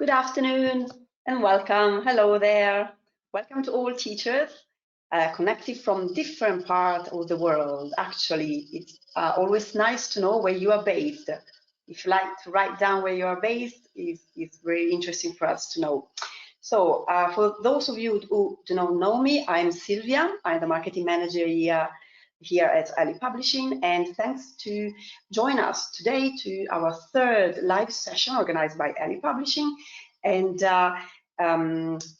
Good afternoon and welcome. Hello there. Welcome to all teachers connected from different parts of the world. Actually, it's always nice to know where you are based. If you like to write down where you are based, it's very interesting for us to know. So for those of you who do not know me, I'm Silvia. I'm the marketing manager here at Ali Publishing, and thanks to join us today to our third live session organized by Ali Publishing. And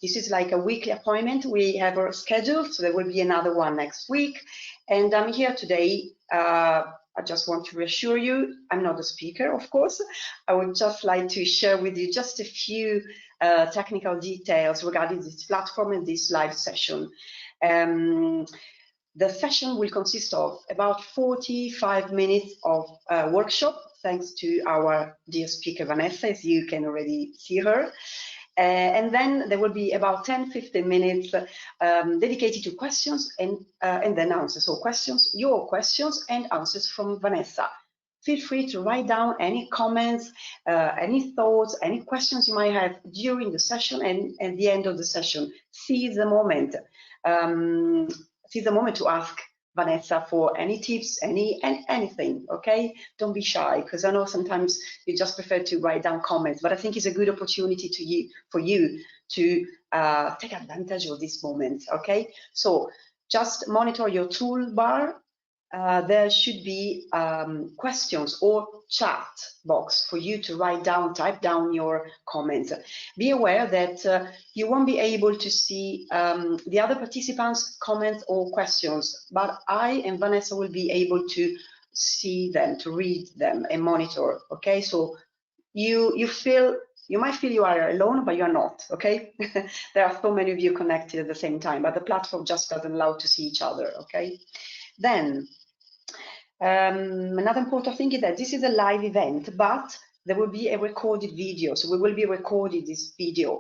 this is like a weekly appointment we have scheduled, so there will be another one next week. And I'm here today. I just want to reassure you, I'm not a speaker, of course. I would just like to share with you just a few technical details regarding this platform and this live session. The session will consist of about 45 minutes of workshop, thanks to our dear speaker, Vanessa, as you can already see her. And then there will be about 10-15 minutes dedicated to questions and then answers. So your questions and answers from Vanessa. Feel free to write down any comments, any thoughts, any questions you might have during the session and at the end of the session. Seize the moment. Seize the moment to ask Vanessa for any tips, anything, okay? Don't be shy, because I know sometimes you just prefer to write down comments, but I think it's a good opportunity for you to take advantage of this moment, okay? So just monitor your toolbar. There should be questions or chat box for you to type down your comments. Be aware that you won't be able to see the other participants' comments or questions, but I and Vanessa will be able to see them, to read them and monitor, okay? So you might feel you are alone, but you are not, okay? There are so many of you connected at the same time, but the platform just doesn't allow to see each other, okay? Then, another important thing is that this is a live event, but there will be a recorded video. So we will be recording this video,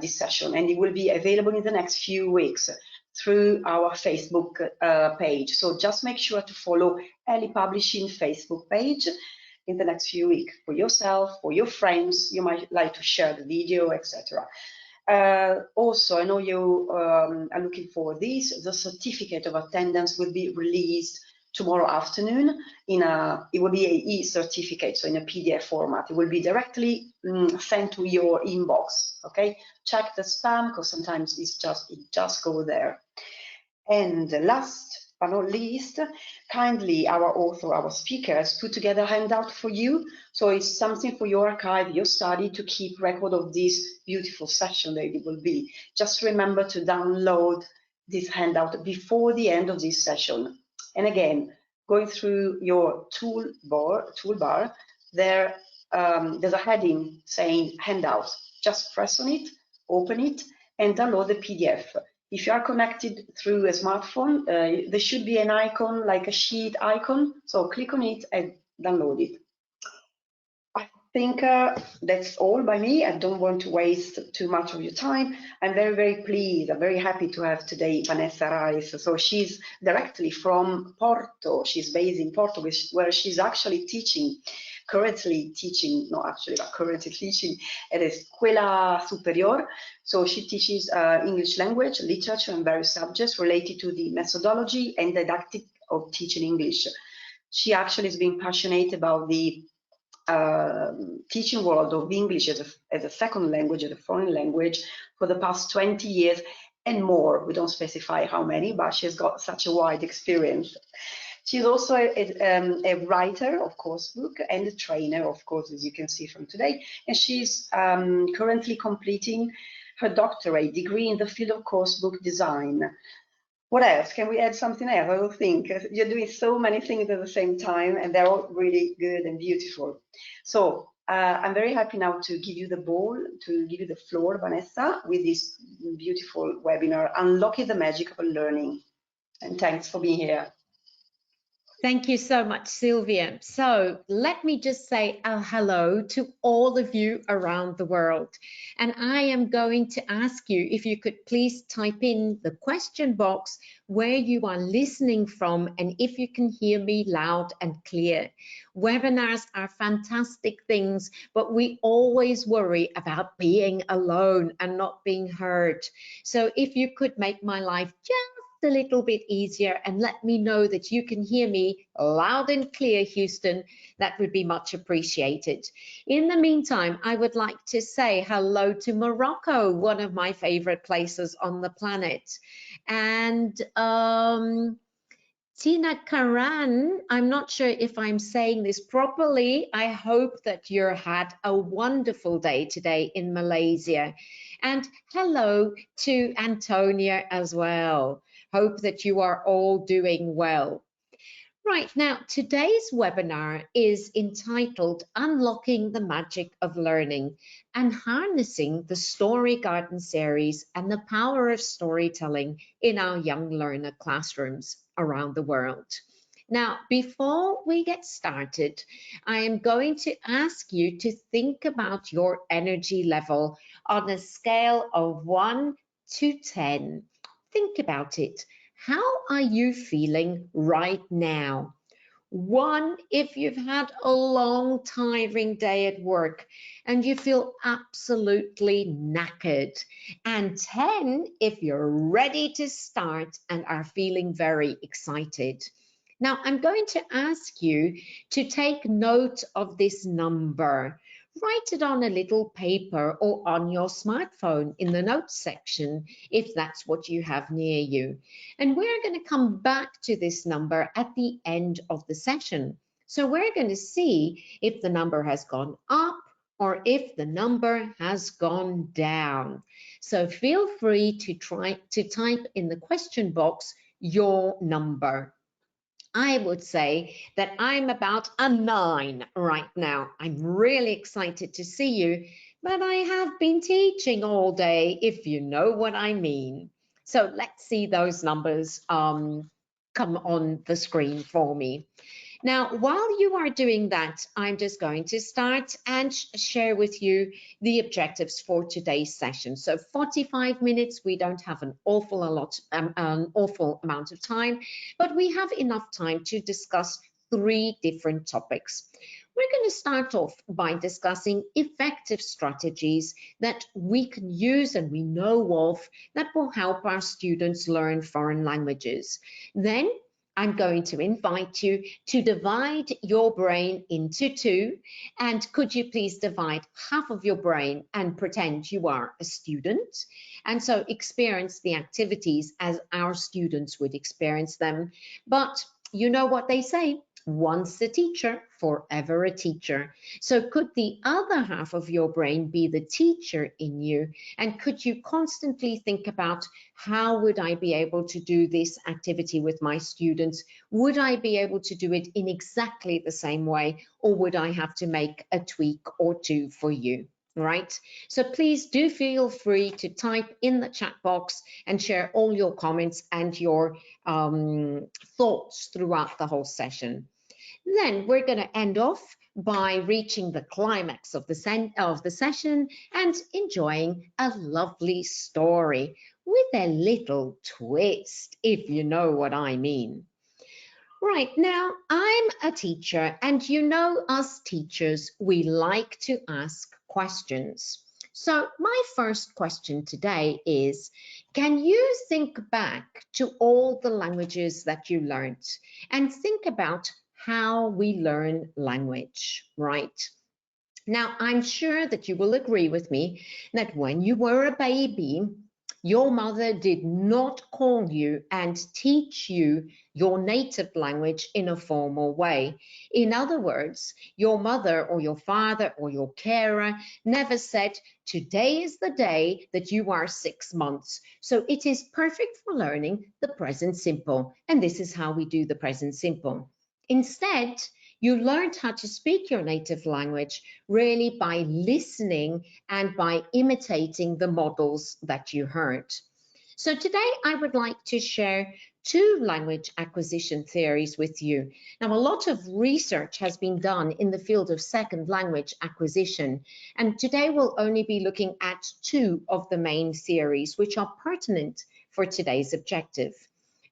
this session, and it will be available in the next few weeks through our Facebook page. So just make sure to follow Ali Publishing Facebook page in the next few weeks for yourself, for your friends. You might like to share the video, etc. Also, I know you are looking for this. The certificate of attendance will be released tomorrow afternoon. It will be an e-certificate, so in a PDF format. It will be directly sent to your inbox. Okay, check the spam, because sometimes it just go there. And last but not least, kindly our author, our speaker, has put together a handout for you. So it's something for your archive, your study, to keep record of this beautiful session that it will be. Just remember to download this handout before the end of this session. And again, going through your toolbar, there's a heading saying handouts. Just press on it, open it, and download the PDF. If you are connected through a smartphone, there should be an icon, like a sheet icon. So click on it and download it. I think that's all by me. I don't want to waste too much of your time. I'm very, very pleased. I'm very happy to have today Vanessa Reis. So she's directly from Porto. She's based in Porto, where she's actually currently teaching at a Escuela Superior. So she teaches English language, literature, and various subjects related to the methodology and didactic of teaching English. She actually has been passionate about the teaching world of English as a second language, as a foreign language, for the past 20 years and more. We don't specify how many, but she's got such a wide experience. She's also a writer of coursebook and a trainer, of course, as you can see from today. And she's currently completing her doctorate degree in the field of coursebook design. What else? Can we add something else? I don't think. You're doing so many things at the same time, and they're all really good and beautiful. So I'm very happy now to give you the floor, Vanessa, with this beautiful webinar, Unlocking the Magic of Learning. And thanks for being here. Thank you so much, Sylvia. So let me just say a hello to all of you around the world. And I am going to ask you if you could please type in the question box where you are listening from and if you can hear me loud and clear. Webinars are fantastic things, but we always worry about being alone and not being heard. So if you could make my life just a little bit easier and let me know that you can hear me loud and clear, Houston, that would be much appreciated. In the meantime, I would like to say hello to Morocco, one of my favorite places on the planet. And Tina Karan, I'm not sure if I'm saying this properly. I hope that you had a wonderful day today in Malaysia. And hello to Antonia as well. Hope that you are all doing well. Right, now today's webinar is entitled Unlocking the Magic of Learning and Harnessing the Story Garden series and the Power of Storytelling in our young learner classrooms around the world. Now, before we get started, I am going to ask you to think about your energy level on a scale of 1 to 10. Think about it. How are you feeling right now? 1, if you've had a long, tiring day at work and you feel absolutely knackered. And 10, if you're ready to start and are feeling very excited. Now, I'm going to ask you to take note of this number. Write it on a little paper or on your smartphone in the notes section, if that's what you have near you. And we're going to come back to this number at the end of the session. So we're going to see if the number has gone up or if the number has gone down. So feel free to try to type in the question box your number. I would say that I'm about a 9 right now. I'm really excited to see you, but I have been teaching all day, if you know what I mean. So let's see those numbers come on the screen for me. Now, while you are doing that, I'm just going to start and share with you the objectives for today's session. So 45 minutes, we don't have an awful amount of time, but we have enough time to discuss 3 different topics. We're going to start off by discussing effective strategies that we can use and we know of that will help our students learn foreign languages. Then I'm going to invite you to divide your brain into 2, and could you please divide half of your brain and pretend you are a student, and so experience the activities as our students would experience them. But you know what they say, once a teacher, forever a teacher. So could the other half of your brain be the teacher in you? And could you constantly think about, how would I be able to do this activity with my students? Would I be able to do it in exactly the same way, or would I have to make a tweak or 2 for you? Right? So please do feel free to type in the chat box and share all your comments and your thoughts throughout the whole session. Then we're going to end off by reaching the climax of the session and enjoying a lovely story with a little twist, if you know what I mean. Right, now I'm a teacher, and you know us teachers, we like to ask questions. So my first question today is, can you think back to all the languages that you learned and think about how we learn language, right? Now, I'm sure that you will agree with me that when you were a baby, your mother did not call you and teach you your native language in a formal way. In other words, your mother or your father or your carer never said, today is the day that you are 6 months. So it is perfect for learning the present simple. And this is how we do the present simple. Instead, you learned how to speak your native language really by listening and by imitating the models that you heard. So today I would like to share two language acquisition theories with you. Now, a lot of research has been done in the field of second language acquisition, and today we'll only be looking at two of the main theories which are pertinent for today's objective.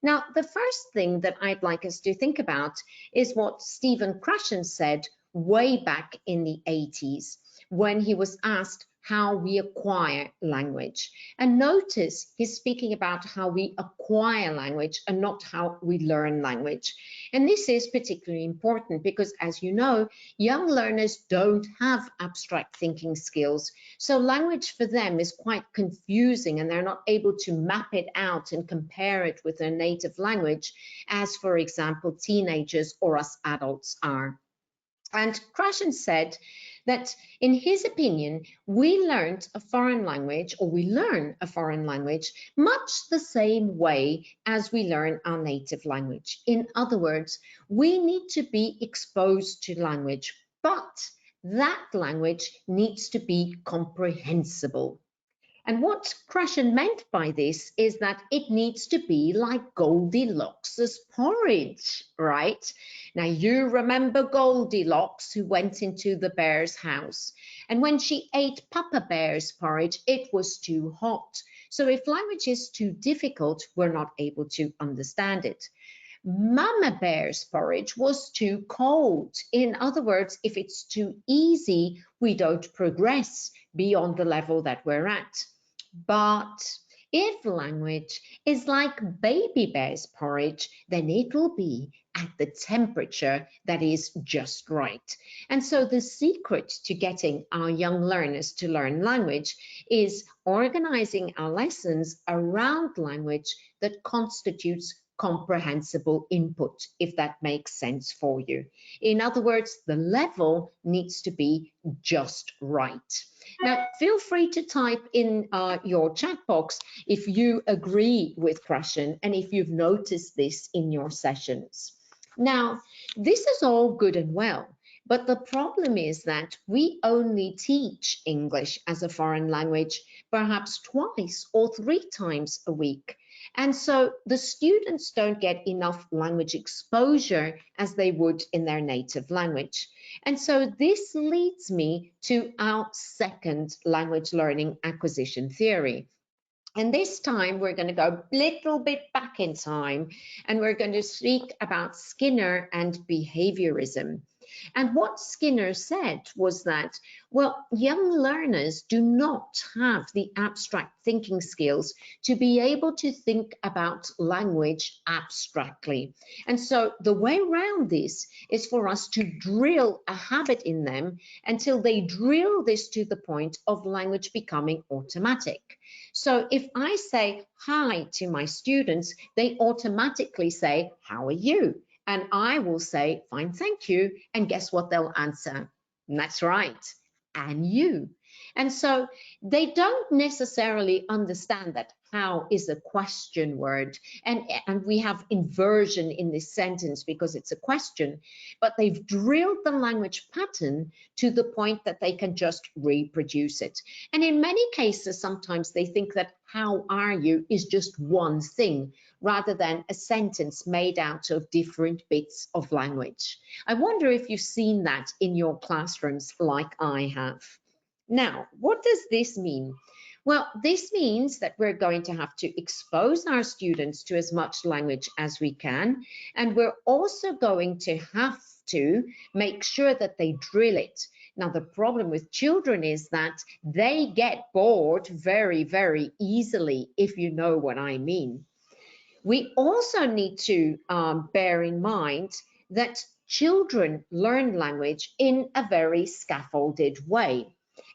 Now, the first thing that I'd like us to think about is what Stephen Krashen said way back in the 80s when he was asked how we acquire language. And notice he's speaking about how we acquire language and not how we learn language. And this is particularly important because, as you know, young learners don't have abstract thinking skills. So language for them is quite confusing and they're not able to map it out and compare it with their native language, as, for example, teenagers or us adults are. And Krashen said that, in his opinion, we learned a foreign language, or we learn a foreign language, much the same way as we learn our native language. In other words, we need to be exposed to language, but that language needs to be comprehensible. And what Krashen meant by this is that it needs to be like Goldilocks' porridge, right? Now, you remember Goldilocks, who went into the bear's house. And when she ate Papa Bear's porridge, it was too hot. So if language is too difficult, we're not able to understand it. Mama Bear's porridge was too cold. In other words, if it's too easy, we don't progress beyond the level that we're at. But if language is like Baby Bear's porridge, then it will be at the temperature that is just right. And so the secret to getting our young learners to learn language is organizing our lessons around language that constitutes comprehensible input, if that makes sense for you. In other words, the level needs to be just right. Now, feel free to type in your chat box if you agree with Krashen and if you've noticed this in your sessions. Now, this is all good and well, but the problem is that we only teach English as a foreign language perhaps twice or 3 times a week. And so the students don't get enough language exposure as they would in their native language. And so this leads me to our second language learning acquisition theory. And this time we're going to go a little bit back in time and we're going to speak about Skinner and behaviorism. And what Skinner said was that, well, young learners do not have the abstract thinking skills to be able to think about language abstractly. And so the way around this is for us to drill a habit in them until they drill this to the point of language becoming automatic. So if I say hi to my students, they automatically say, how are you? And I will say, fine, thank you. And guess what they'll answer? And that's right, and you. And so they don't necessarily understand that how is a question word. And we have inversion in this sentence because it's a question, but they've drilled the language pattern to the point that they can just reproduce it. And in many cases, sometimes they think that how are you is just one thing, rather than a sentence made out of different bits of language. I wonder if you've seen that in your classrooms like I have. Now, what does this mean? Well, this means that we're going to have to expose our students to as much language as we can, and we're also going to have to make sure that they drill it. Now, the problem with children is that they get bored very, very easily, if you know what I mean. We also need to bear in mind that children learn language in a very scaffolded way.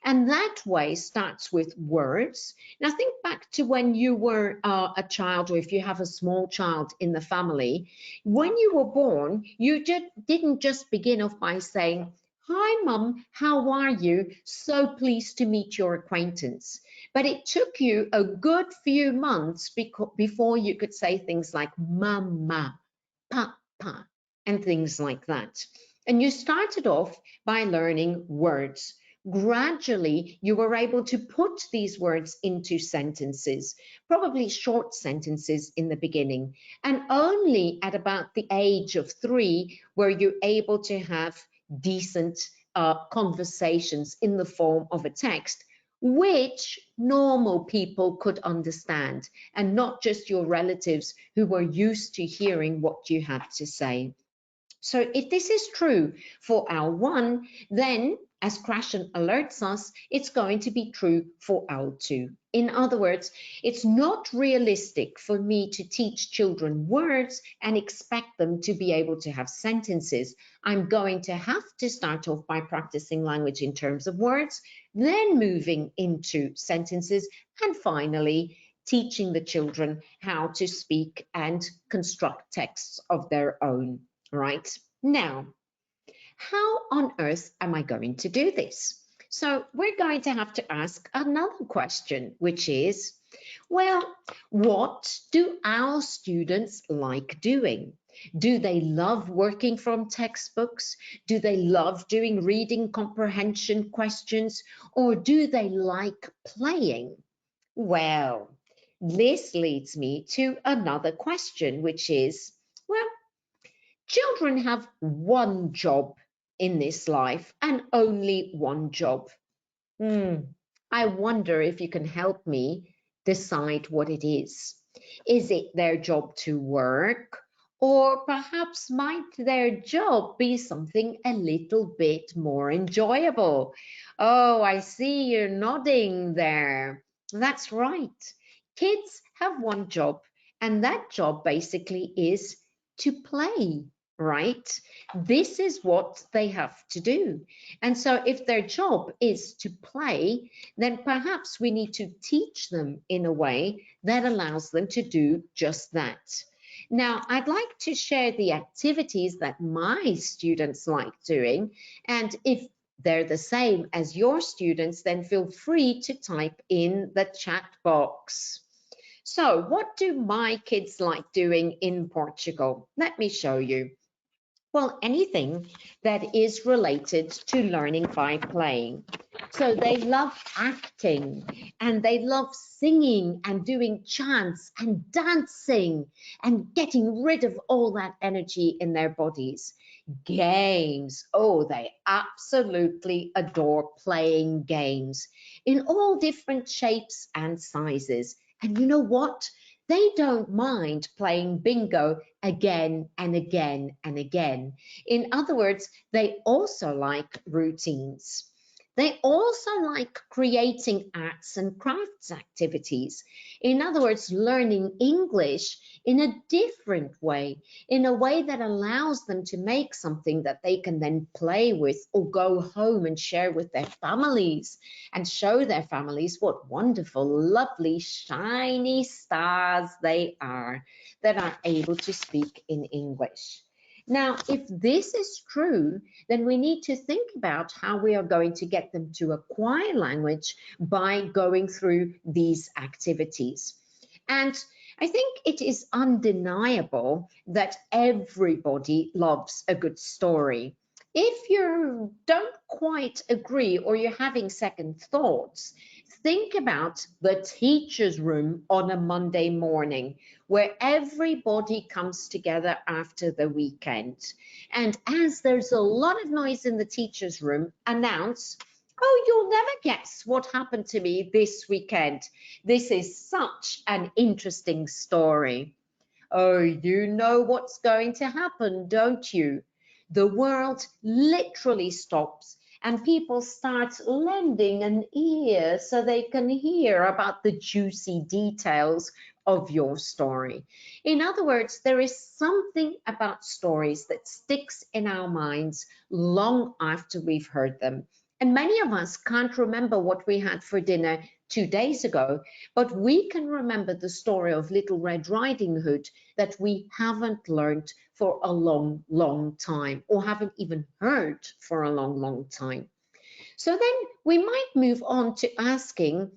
And that way starts with words. Now think back to when you were a child, or if you have a small child in the family. When you were born, you didn't just begin off by saying, hi, Mum, how are you? So pleased to meet your acquaintance. But it took you a good few months before you could say things like Mama, Papa, and things like that. And you started off by learning words. gradually you were able to put these words into sentences, probably short sentences in the beginning. And only at about the age of 3 were you able to have decent conversations in the form of a text, which normal people could understand, and not just your relatives who were used to hearing what you had to say. So if this is true for L1, then as Krashen alerts us, it's going to be true for L2. In other words, it's not realistic for me to teach children words and expect them to be able to have sentences. I'm going to have to start off by practicing language in terms of words, then moving into sentences, and finally teaching the children how to speak and construct texts of their own. Right now, how on earth am I going to do this? So we're going to have to ask another question, which is, well, what do our students like doing? Do they love working from textbooks? Do they love doing reading comprehension questions? Or do they like playing? Well, this leads me to another question, which is, well, children have one job in this life and only one job. I wonder if you can help me decide what it is. Is it their job to work? Or perhaps might their job be something a little bit more enjoyable? Oh, I see you're nodding there. That's right. Kids have one job, and that job basically is to play, right? This is what they have to do. And so if their job is to play, then perhaps we need to teach them in a way that allows them to do just that. Now, I'd like to share the activities that my students like doing, and if they're the same as your students, then feel free to type in the chat box. So what do my kids like doing in Portugal? Let me show you. Well, anything that is related to learning by playing. So they love acting, and they love singing and doing chants and dancing and getting rid of all that energy in their bodies. Games, oh, they absolutely adore playing games in all different shapes and sizes. And you know what? They don't mind playing bingo again and again and again. In other words, they also like routines. They also like creating arts and crafts activities. In other words, learning English in a different way, in a way that allows them to make something that they can then play with or go home and share with their families and show their families what wonderful, lovely, shiny stars they are that are able to speak in English. Now, if this is true, then we need to think about how we are going to get them to acquire language by going through these activities. And I think it is undeniable that everybody loves a good story. If you don't quite agree or you're having second thoughts, think about the teacher's room on a Monday morning where everybody comes together after the weekend. And as there's a lot of noise in the teacher's room, announce, oh, you'll never guess what happened to me this weekend. This is such an interesting story. Oh, you know what's going to happen, don't you? The world literally stops and people start lending an ear so they can hear about the juicy details of your story. In other words, there is something about stories that sticks in our minds long after we've heard them. And many of us can't remember what we had for dinner 2 days ago, but we can remember the story of Little Red Riding Hood that we haven't learned for a long, long time, or haven't even heard for a long, long time. So then we might move on to asking,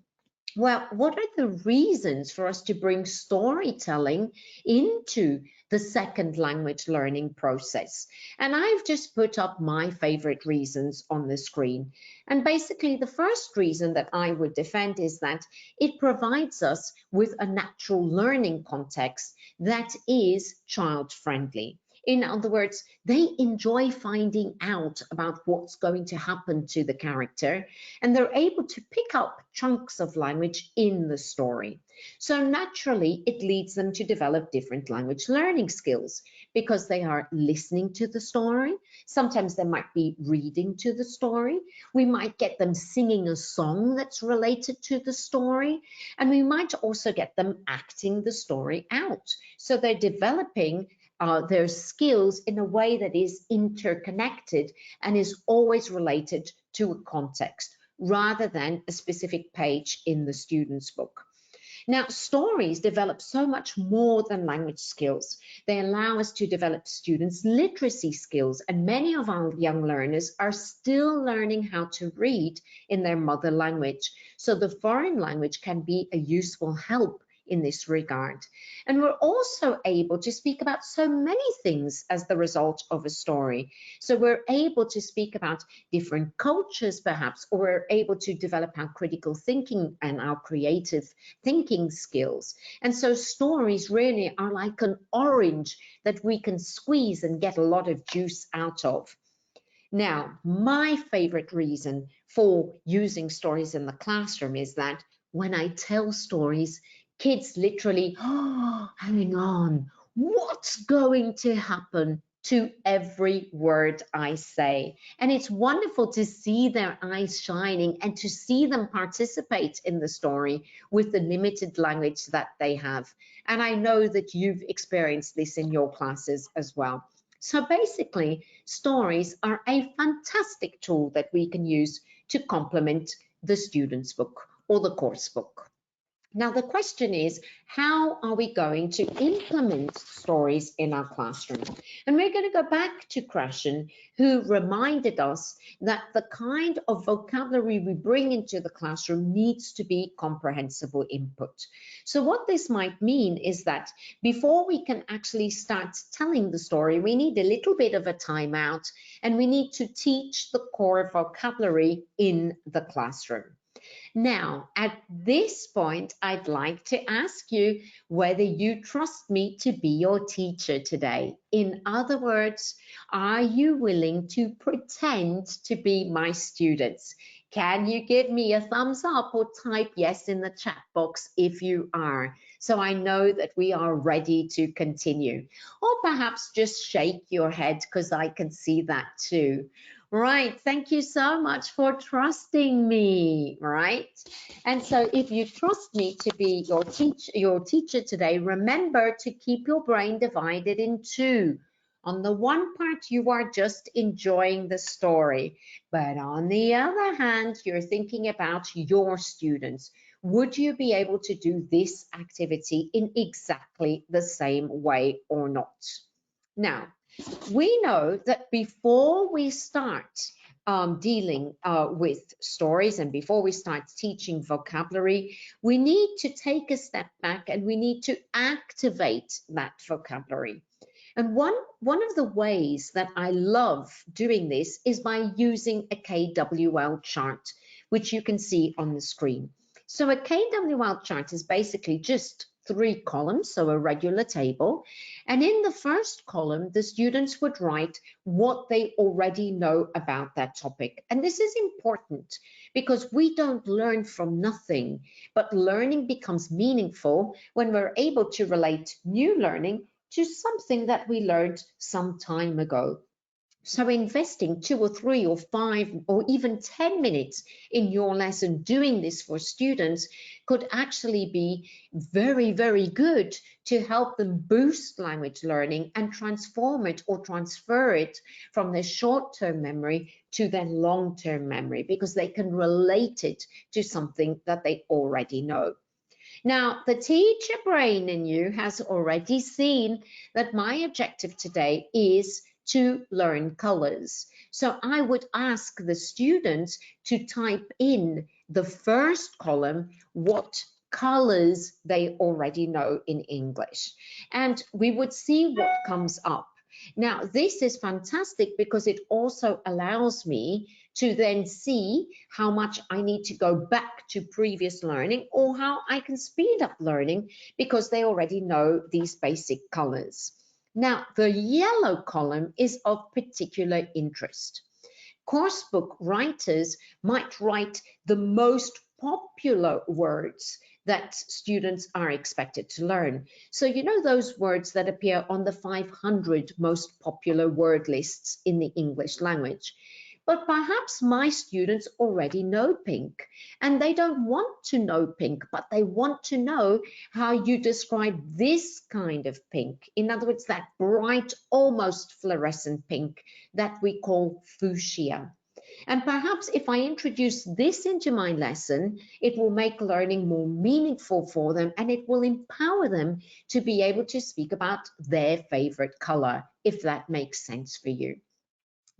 Well, what are the reasons for us to bring storytelling into the second language learning process? And I've just put up my favorite reasons on the screen. And basically, the first reason that I would defend is that it provides us with a natural learning context that is child-friendly. In other words, they enjoy finding out about what's going to happen to the character, and they're able to pick up chunks of language in the story. So naturally, it leads them to develop different language learning skills because they are listening to the story. Sometimes they might be reading to the story. We might get them singing a song that's related to the story. And we might also get them acting the story out. So they're developing their skills in a way that is interconnected and is always related to a context rather than a specific page in the student's book. Now, stories develop so much more than language skills. They allow us to develop students' literacy skills, and many of our young learners are still learning how to read in their mother language. So the foreign language can be a useful help in this regard. And we're also able to speak about so many things as the result of a story. So we're able to speak about different cultures perhaps, or we're able to develop our critical thinking and our creative thinking skills. And so stories really are like an orange that we can squeeze and get a lot of juice out of. Now, my favorite reason for using stories in the classroom is that when I tell stories, kids literally, oh, hang on, what's going to happen to every word I say? And it's wonderful to see their eyes shining and to see them participate in the story with the limited language that they have. And I know that you've experienced this in your classes as well. So basically, stories are a fantastic tool that we can use to complement the student's book or the course book. Now, the question is, how are we going to implement stories in our classroom? And we're going to go back to Krashen, who reminded us that the kind of vocabulary we bring into the classroom needs to be comprehensible input. So what this might mean is that before we can actually start telling the story, we need a little bit of a timeout, and we need to teach the core vocabulary in the classroom. Now, at this point, I'd like to ask you whether you trust me to be your teacher today. In other words, are you willing to pretend to be my students? Can you give me a thumbs up or type yes in the chat box if you are, so I know that we are ready to continue? Or perhaps just shake your head because I can see that too. Right, thank you so much for trusting me, right? And so if you trust me to be your teacher today, remember to keep your brain divided in two. On the one part, you are just enjoying the story, but on the other hand, you're thinking about your students. Would you be able to do this activity in exactly the same way or not? Now, we know that before we start dealing with stories and before we start teaching vocabulary, we need to take a step back and we need to activate that vocabulary. And one of the ways that I love doing this is by using a KWL chart, which you can see on the screen. So a KWL chart is basically just 3 columns, so a regular table. And in the first column, the students would write what they already know about that topic. And this is important because we don't learn from nothing, but learning becomes meaningful when we're able to relate new learning to something that we learned some time ago. So investing 2 or 3 or 5 or even 10 minutes in your lesson doing this for students could actually be very, very good to help them boost language learning and transform it or transfer it from their short-term memory to their long-term memory, because they can relate it to something that they already know. Now, the teacher brain in you has already seen that my objective today is to learn colors. So I would ask the students to type in the first column what colors they already know in English. And we would see what comes up. Now, this is fantastic because it also allows me to then see how much I need to go back to previous learning or how I can speed up learning because they already know these basic colors. Now, the yellow column is of particular interest. Coursebook writers might write the most popular words that students are expected to learn. So you know those words that appear on the 500 most popular word lists in the English language. But perhaps my students already know pink and they don't want to know pink, but they want to know how you describe this kind of pink. In other words, that bright, almost fluorescent pink that we call fuchsia. And perhaps if I introduce this into my lesson, it will make learning more meaningful for them and it will empower them to be able to speak about their favorite color, if that makes sense for you.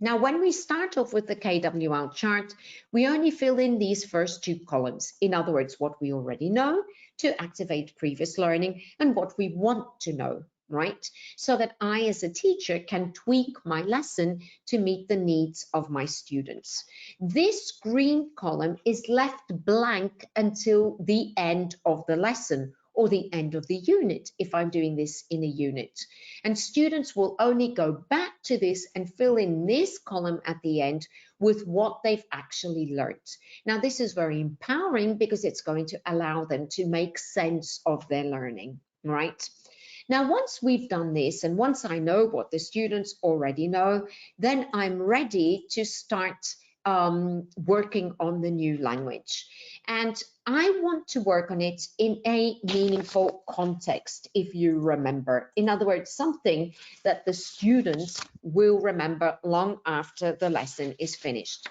Now, when we start off with the KWL chart, we only fill in these first two columns. In other words, what we already know to activate previous learning and what we want to know, right? So that I, as a teacher, can tweak my lesson to meet the needs of my students. This green column is left blank until the end of the lesson or the end of the unit if I'm doing this in a unit. And students will only go back to this and fill in this column at the end with what they've actually learned. Now, this is very empowering because it's going to allow them to make sense of their learning, right? Now, once we've done this and once I know what the students already know, then I'm ready to start working on the new language. And I want to work on it in a meaningful context, if you remember. In other words, something that the students will remember long after the lesson is finished.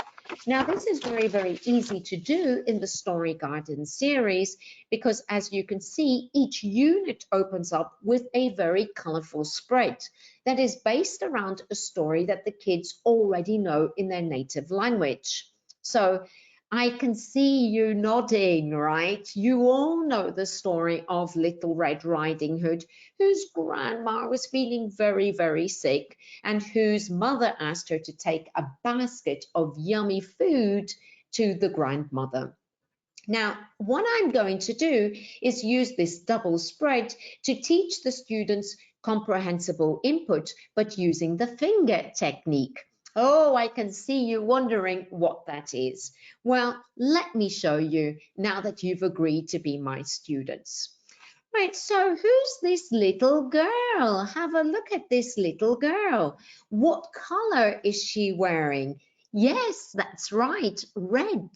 Now, this is very, very easy to do in the Story Garden series because, as you can see, each unit opens up with a very colorful spread that is based around a story that the kids already know in their native language. So I can see you nodding, right? You all know the story of Little Red Riding Hood, whose grandma was feeling very, very sick and whose mother asked her to take a basket of yummy food to the grandmother. Now, what I'm going to do is use this double spread to teach the students comprehensible input, but using the finger technique. Oh, I can see you wondering what that is. Well, let me show you now that you've agreed to be my students. Right, so who's this little girl? Have a look at this little girl. What color is she wearing? Yes, that's right, red.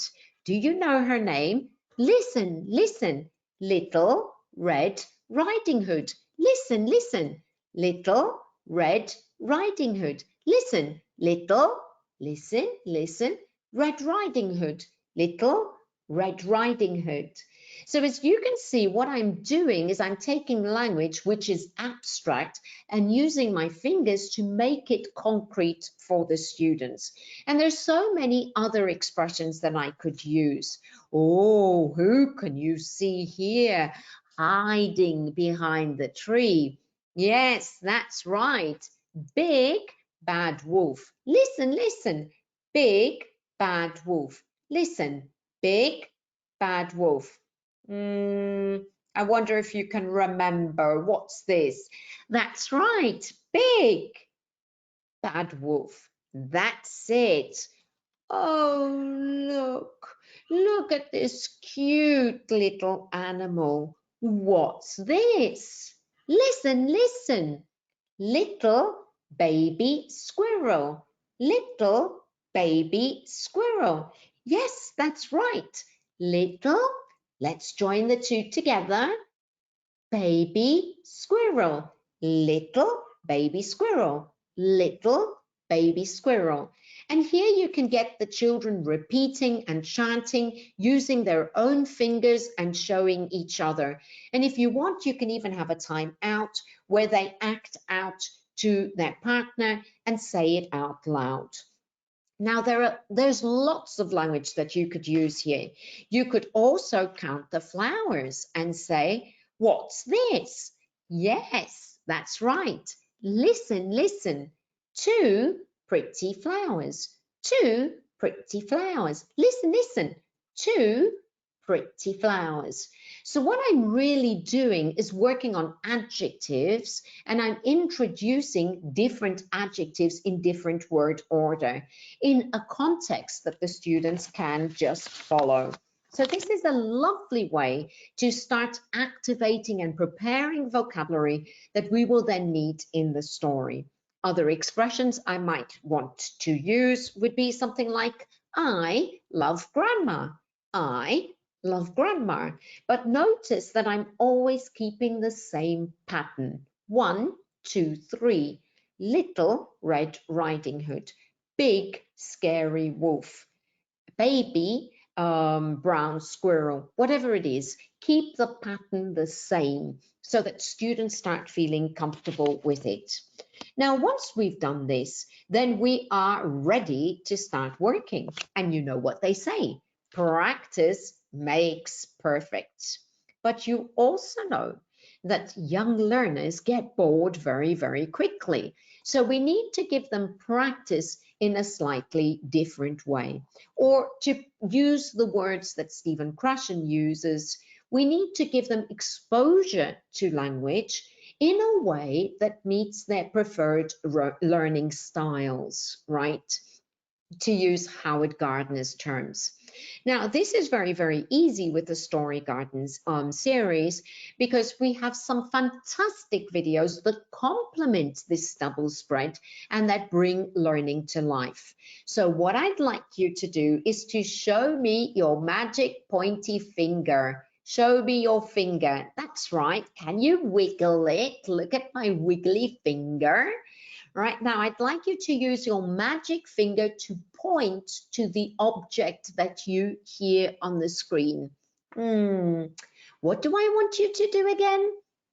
Do you know her name? Listen, listen. Little Red Riding Hood. Listen, listen. Little Red Riding Hood. Listen, little, listen, listen. Red Riding Hood. Little Red Riding Hood. So as you can see, what I'm doing is I'm taking language which is abstract and using my fingers to make it concrete for the students. And there's so many other expressions that I could use. Oh, who can you see here? Hiding behind the tree. Yes, that's right. Big bad wolf. Listen, listen. Big bad wolf. Listen. Big bad wolf. I wonder if you can remember. What's this? That's right. Big bad wolf. That's it. Oh, look at this cute little animal. What's this? Listen, listen. Little baby squirrel. Little baby squirrel. Yes, that's right. Little, let's join the two together. Baby squirrel. Little baby squirrel. Little baby squirrel. And here you can get the children repeating and chanting using their own fingers and showing each other. And if you want, you can even have a time out where they act out to their partner and say it out loud. Now, there's lots of language that you could use here. You could also count the flowers and say, what's this? Yes, that's right. Listen, listen. 2 pretty flowers. 2 pretty flowers. Listen, listen. 2 pretty flowers. So what I'm really doing is working on adjectives, and I'm introducing different adjectives in different word order in a context that the students can just follow. So this is a lovely way to start activating and preparing vocabulary that we will then need in the story. Other expressions I might want to use would be something like, I love grandma. I love grandma. But notice that I'm always keeping the same pattern. 1, 2, 3. Little Red Riding Hood. Big scary wolf. Baby brown squirrel. Whatever it is, keep the pattern the same so that students start feeling comfortable with it. Now, once we've done this, then we are ready to start working. And you know what they say, practice makes perfect. But you also know that young learners get bored very, very quickly. So we need to give them practice in a slightly different way. Or to use the words that Stephen Krashen uses, we need to give them exposure to language in a way that meets their preferred learning styles, right? To use Howard Gardner's terms. Now, this is very, very easy with the Story Gardens series because we have some fantastic videos that complement this double spread and that bring learning to life. So what I'd like you to do is to show me your magic pointy finger. Show me your finger. That's right. Can you wiggle it? Look at my wiggly finger. Right now, I'd like you to use your magic finger to point to the object that you hear on the screen. What do I want you to do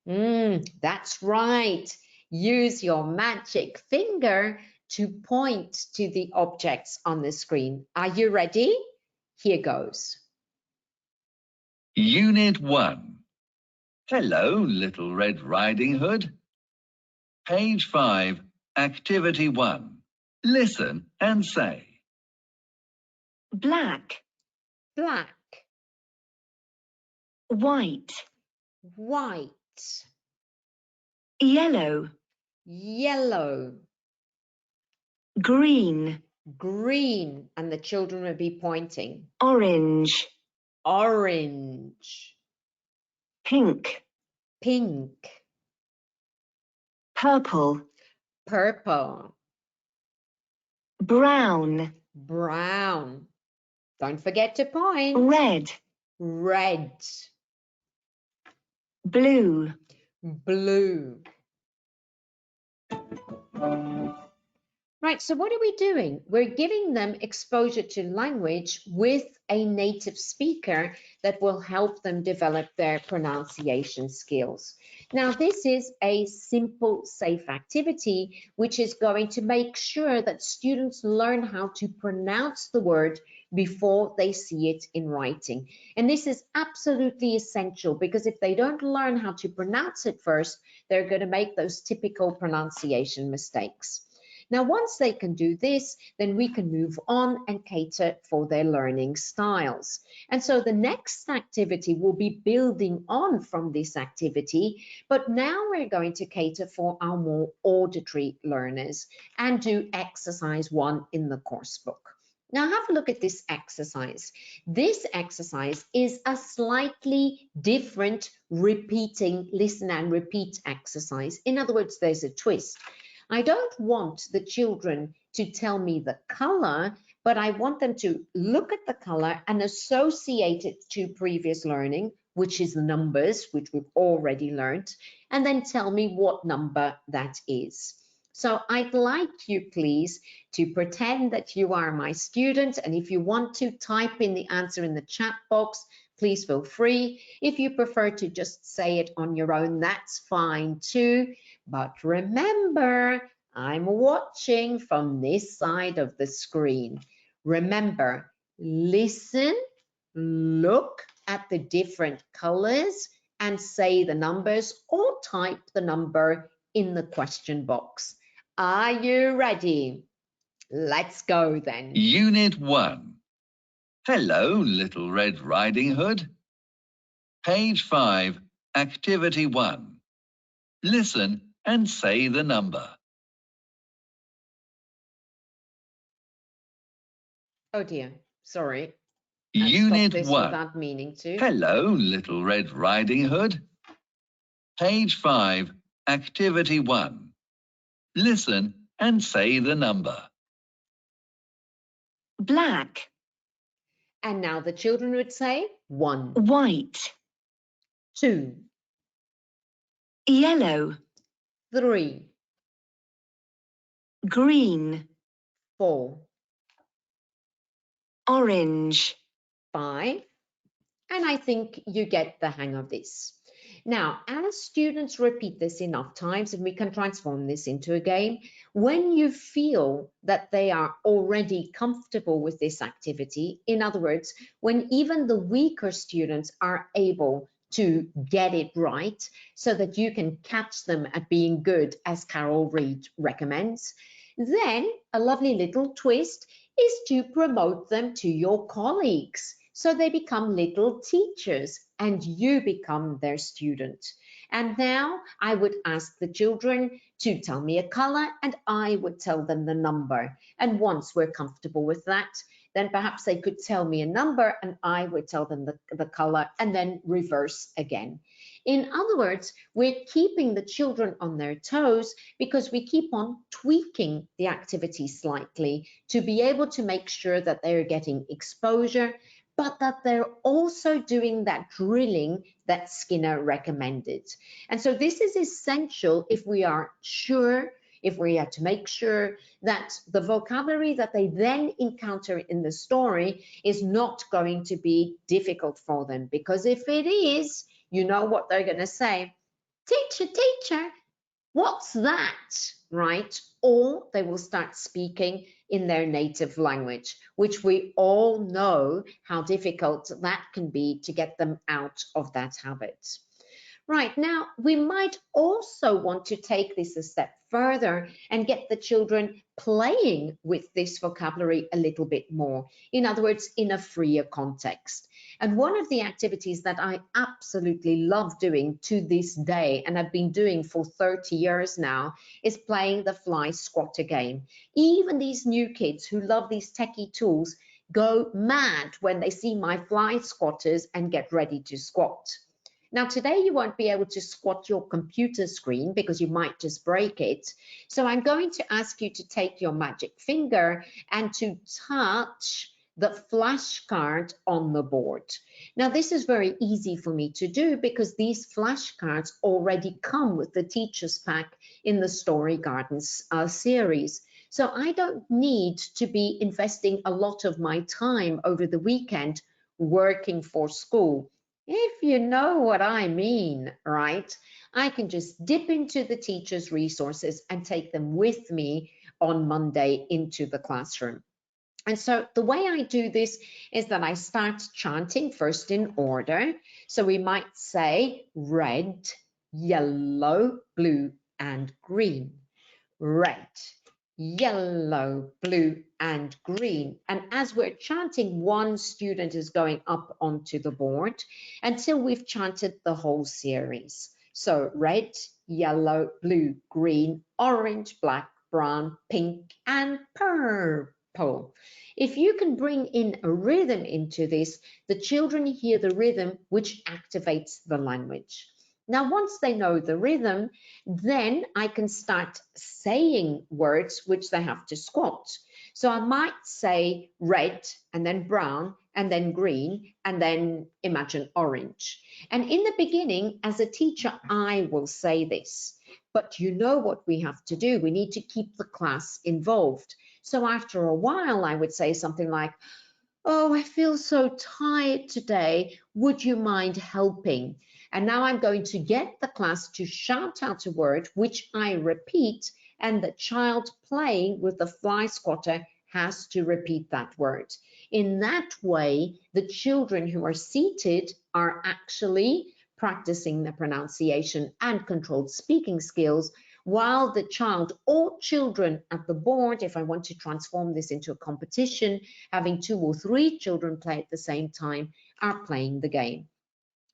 again? That's right. Use your magic finger to point to the objects on the screen. Are you ready? Here goes. Unit 1. Hello, Little Red Riding Hood. Page 5, Activity 1. Listen and say. Black, Black, white, white, yellow, yellow, green, green, and the children will be pointing. orange, Orange, pink, pink, purple, purple, brown, brown. Don't forget to point. red, Red, blue. blue. Right, so what are we doing? We're giving them exposure to language with a native speaker that will help them develop their pronunciation skills. Now, this is a simple, safe activity, which is going to make sure that students learn how to pronounce the word before they see it in writing. And this is absolutely essential because if they don't learn how to pronounce it first, they're going to make those typical pronunciation mistakes. Now, once they can do this, then we can move on and cater for their learning styles. And so the next activity will be building on from this activity, but now we're going to cater for our more auditory learners and do exercise 1 in the course book. Now have a look at this exercise. This exercise is a slightly different repeating, listen and repeat exercise. In other words, there's a twist. I don't want the children to tell me the color, but I want them to look at the color and associate it to previous learning, which is numbers, which we've already learned, and then tell me what number that is. So I'd like you, please, to pretend that you are my student, and if you want to type in the answer in the chat box, please feel free. If you prefer to just say it on your own, that's fine too. But remember, I'm watching from this side of the screen. Remember, listen, look at the different colors and say the numbers or type the number in the question box. Are you ready? Let's go then. Unit 1. Hello, Little Red Riding Hood. Page 5, Activity 1. Listen and say the number. Oh dear, sorry. Unit This 1. without meaning to. Hello, Little Red Riding Hood. Page 5, Activity 1. Listen and say the number. Black. And now the children would say 1, White. 2, Yellow. 3, Green. 4, Orange. 5. And I think you get the hang of this. Now, as students repeat this enough times, and we can transform this into a game, when you feel that they are already comfortable with this activity, in other words, when even the weaker students are able to get it right so that you can catch them at being good, as Carol Reid recommends, then a lovely little twist is to promote them to your colleagues. So they become little teachers and you become their student. And now I would ask the children to tell me a color and I would tell them the number. And once we're comfortable with that, then perhaps they could tell me a number and I would tell them the color and then reverse again. In other words, we're keeping the children on their toes because we keep on tweaking the activity slightly to be able to make sure that they're getting exposure, but that they're also doing that drilling that Skinner recommended. And so this is essential if we are to make sure that the vocabulary that they then encounter in the story is not going to be difficult for them. Because if it is, you know what they're going to say. Teacher, teacher, what's that? Right? Or they will start speaking in their native language, which we all know how difficult that can be to get them out of that habit. Right, now we might also want to take this a step further and get the children playing with this vocabulary a little bit more. In other words, in a freer context. And one of the activities that I absolutely love doing to this day, and I've been doing for 30 years now, is playing the fly squatter game. Even these new kids who love these techie tools go mad when they see my fly squatters and get ready to squat. Now, today you won't be able to squat your computer screen because you might just break it. So I'm going to ask you to take your magic finger and to touch the flashcard on the board. Now, this is very easy for me to do because these flashcards already come with the teacher's pack in the Story Gardens series. So I don't need to be investing a lot of my time over the weekend working for school. If you know what I mean, right? I can just dip into the teacher's resources and take them with me on Monday into the classroom. And so the way I do this is that I start chanting first in order. So we might say red, yellow, blue, and green. Red, yellow, blue, and green. And as we're chanting, one student is going up onto the board until we've chanted the whole series. So red, yellow, blue, green, orange, black, brown, pink, and purple. If you can bring in a rhythm into this, the children hear the rhythm, which activates the language. Now, once they know the rhythm, then I can start saying words which they have to squat. So I might say red and then brown and then green and then imagine orange. And in the beginning, as a teacher, I will say this. But you know what we have to do? We need to keep the class involved. So after a while, I would say something like, oh, I feel so tired today. Would you mind helping? And now I'm going to get the class to shout out a word, which I repeat, and the child playing with the fly swatter has to repeat that word. In that way, the children who are seated are actually practicing the pronunciation and controlled speaking skills, while the child or children at the board, if I want to transform this into a competition, having 2 or 3 children play at the same time, are playing the game.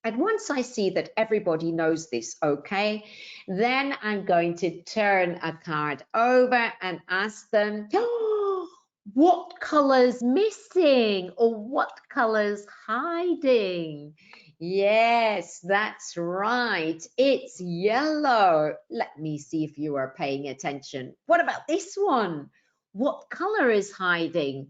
And once I see that everybody knows this, okay, then I'm going to turn a card over and ask them, oh, what color's missing or what color's hiding? Yes, that's right. It's yellow. Let me see if you are paying attention. What about this one? What color is hiding?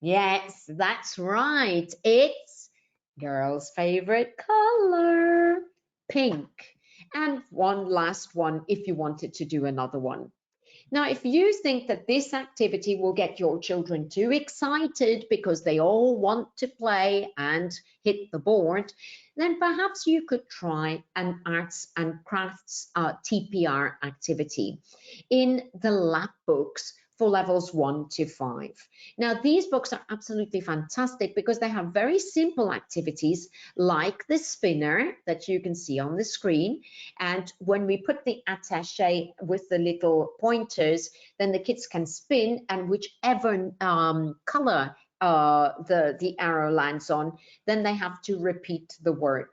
Yes, that's right. It's girl's favorite color, pink. And one last one if you wanted to do another one. Now, if you think that this activity will get your children too excited because they all want to play and hit the board, then perhaps you could try an arts and crafts TPR activity in the lab books for levels 1 to 5. Now, these books are absolutely fantastic because they have very simple activities like the spinner that you can see on the screen. And when we put the attaché with the little pointers, then the kids can spin, and whichever color the arrow lands on, then they have to repeat the word.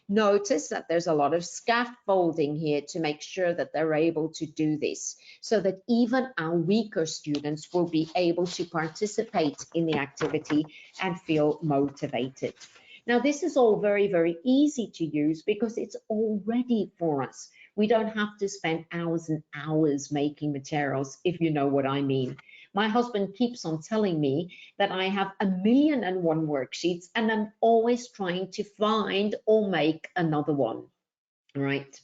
Notice that there's a lot of scaffolding here to make sure that they're able to do this, so that even our weaker students will be able to participate in the activity and feel motivated. Now, this is all very, very easy to use because it's all ready for us. We don't have to spend hours and hours making materials, if you know what I mean. My husband keeps on telling me that I have 1,000,001 worksheets and I'm always trying to find or make another one, right?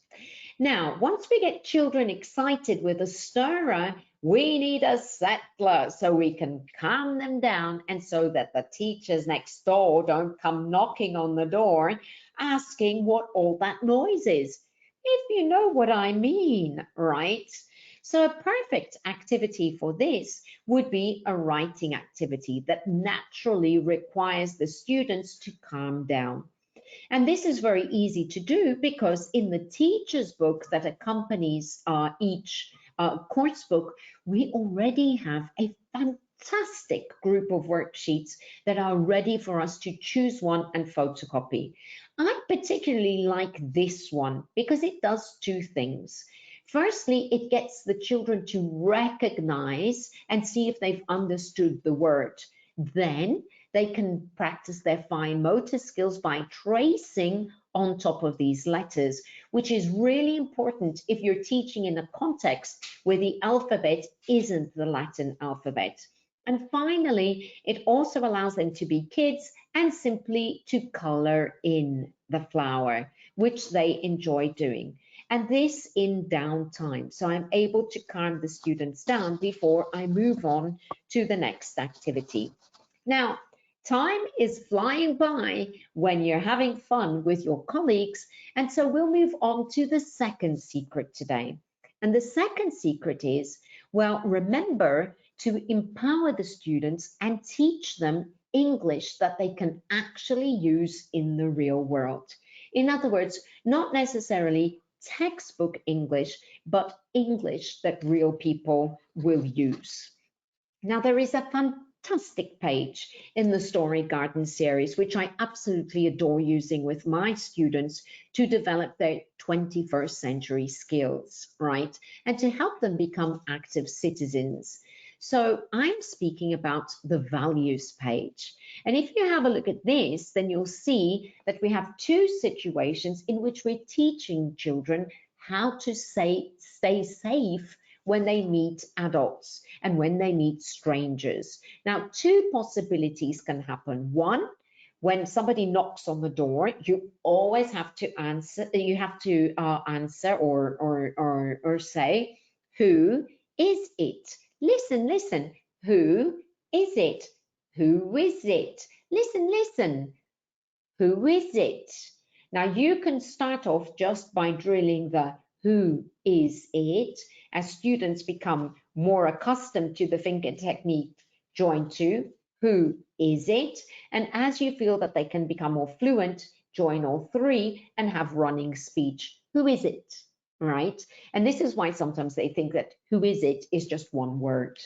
Now, once we get children excited with a stirrer, we need a settler so we can calm them down and so that the teachers next door don't come knocking on the door asking what all that noise is, if you know what I mean, right? So a perfect activity for this would be a writing activity that naturally requires the students to calm down. And this is very easy to do because in the teacher's book that accompanies each course book, we already have a fantastic group of worksheets that are ready for us to choose one and photocopy. I particularly like this one because it does 2 things. Firstly, it gets the children to recognize and see if they've understood the word. Then they can practice their fine motor skills by tracing on top of these letters, which is really important if you're teaching in a context where the alphabet isn't the Latin alphabet. And finally, it also allows them to be kids and simply to color in the flower, which they enjoy doing. And this in downtime. So I'm able to calm the students down before I move on to the next activity. Now, time is flying by when you're having fun with your colleagues. And so we'll move on to the second secret today. And the second secret is, well, remember to empower the students and teach them English that they can actually use in the real world. In other words, not necessarily textbook English, but English that real people will use. Now, there is a fantastic page in the Story Garden series, which I absolutely adore using with my students to develop their 21st century skills, right? And to help them become active citizens. So I'm speaking about the values page. And if you have a look at this, then you'll see that we have 2 situations in which we're teaching children how to stay safe when they meet adults and when they meet strangers. Now, 2 possibilities can happen. One, when somebody knocks on the door, you always have to answer. You have to answer or say, "Who is it?" Listen, listen. Who is it? Who is it? Listen, listen. Who is it? Now, you can start off just by drilling the "who is it?" As students become more accustomed to the finger technique, join 2, who is it? And as you feel that they can become more fluent, join all 3 and have running speech. Who is it? Right? And this is why sometimes they think that who is it is just one word.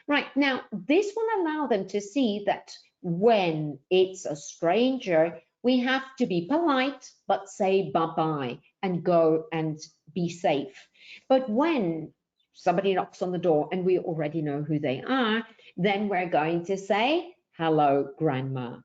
Right, now this will allow them to see that when it's a stranger, we have to be polite, but say bye-bye and go and be safe. But when somebody knocks on the door and we already know who they are, then we're going to say, hello, grandma.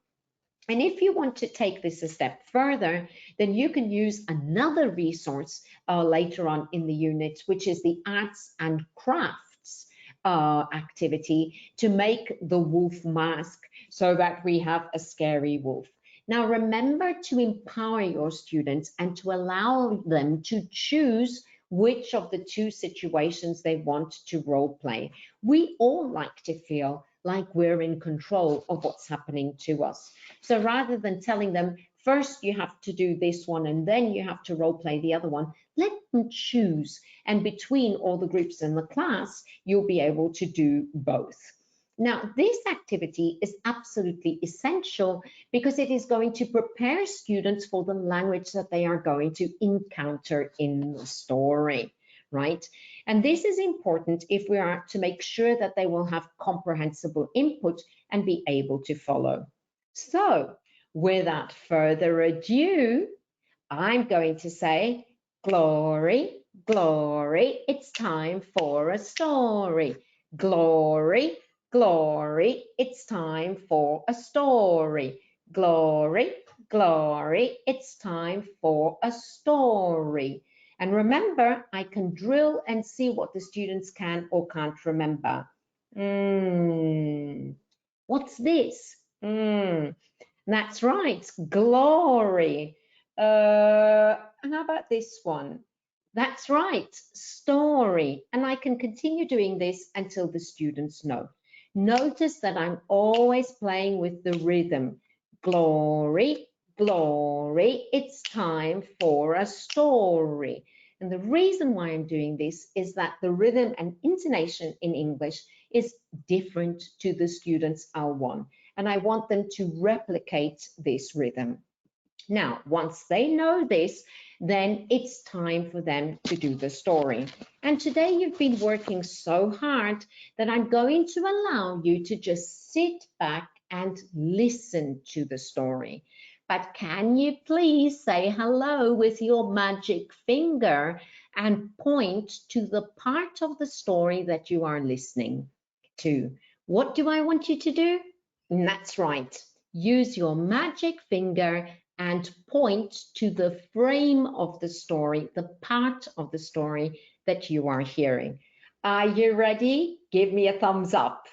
And if you want to take this a step further, then you can use another resource later on in the unit, which is the arts and crafts activity to make the wolf mask so that we have a scary wolf. Now, remember to empower your students and to allow them to choose which of the 2 situations they want to role play. We all like to feel like we're in control of what's happening to us. So rather than telling them, first you have to do this one and then you have to role play the other one, let them choose. And between all the groups in the class, you'll be able to do both. Now, this activity is absolutely essential because it is going to prepare students for the language that they are going to encounter in the story, right? And this is important if we are to make sure that they will have comprehensible input and be able to follow. So, without further ado, I'm going to say, glory, glory, it's time for a story. Glory, glory, it's time for a story. Glory, glory, it's time for a story. And remember, I can drill and see what the students can or can't remember. What's this? That's right, glory. And how about this one? That's right, story. And I can continue doing this until the students know. Notice that I'm always playing with the rhythm. Glory, glory, it's time for a story. And the reason why I'm doing this is that the rhythm and intonation in English is different to the students L1. And I want them to replicate this rhythm. Now, once they know this, then it's time for them to do the story. And today you've been working so hard that I'm going to allow you to just sit back and listen to the story. But can you please say hello with your magic finger and point to the part of the story that you are listening to? What do I want you to do? And that's right. Use your magic finger and point to the frame of the story, the part of the story that you are hearing. Are you ready? Give me a thumbs up.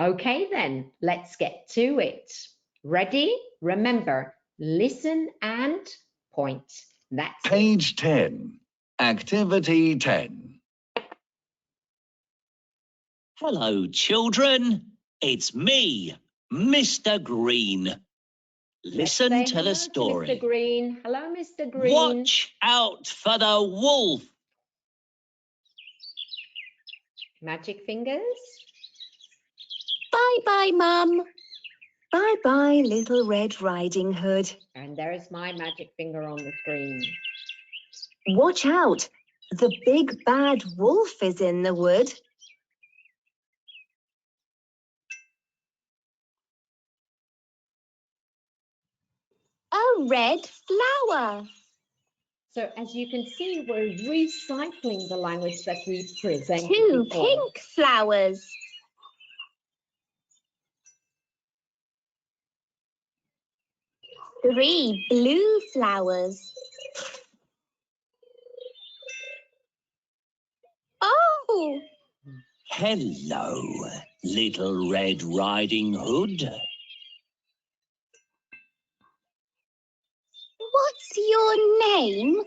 Okay, then let's get to it. Ready? Remember, listen and point. That's Page 10, Activity 10. Hello, children. It's me, Mr. Green. Listen to the story. Mr. Green. Hello, Mr. Green. Watch out for the wolf. Magic fingers. Bye-bye, Mum. Bye-bye, Little Red Riding Hood. And there's my magic finger on the screen. Watch out. The big bad wolf is in the wood. A red flower. So as you can see, we're recycling the language that we presented 2 before. pink flowers. 3 blue flowers. Oh! Hello, Little Red Riding Hood. What's your name?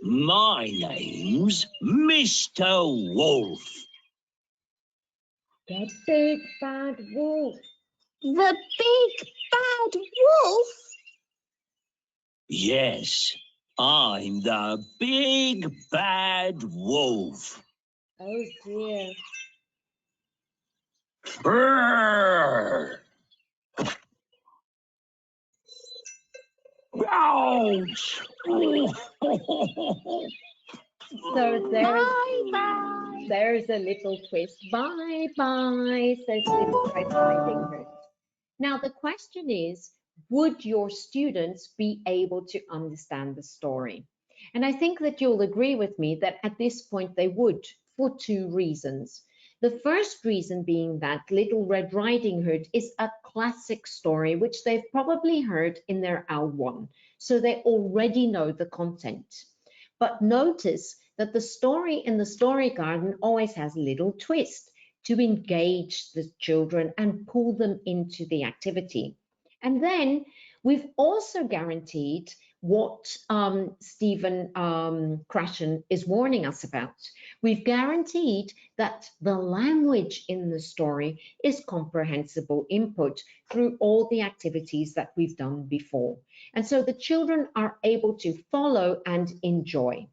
My name's Mr. Wolf. The big bad wolf. The big bad wolf? Yes, I'm the big bad wolf. Oh dear. Roar! Ouch! So there's a little twist. Bye bye, says Little Red Riding Hood. Now the question is, would your students be able to understand the story? And I think that you'll agree with me that at this point they would, for two reasons. The first reason being that Little Red Riding Hood is a classic story which they've probably heard in their L1, so they already know the content. But notice that the story in the story garden always has a little twist to engage the children and pull them into the activity. And then we've also guaranteed what Stephen Krashen is warning us about. We've guaranteed that the language in the story is comprehensible input through all the activities that we've done before. And so the children are able to follow and enjoy.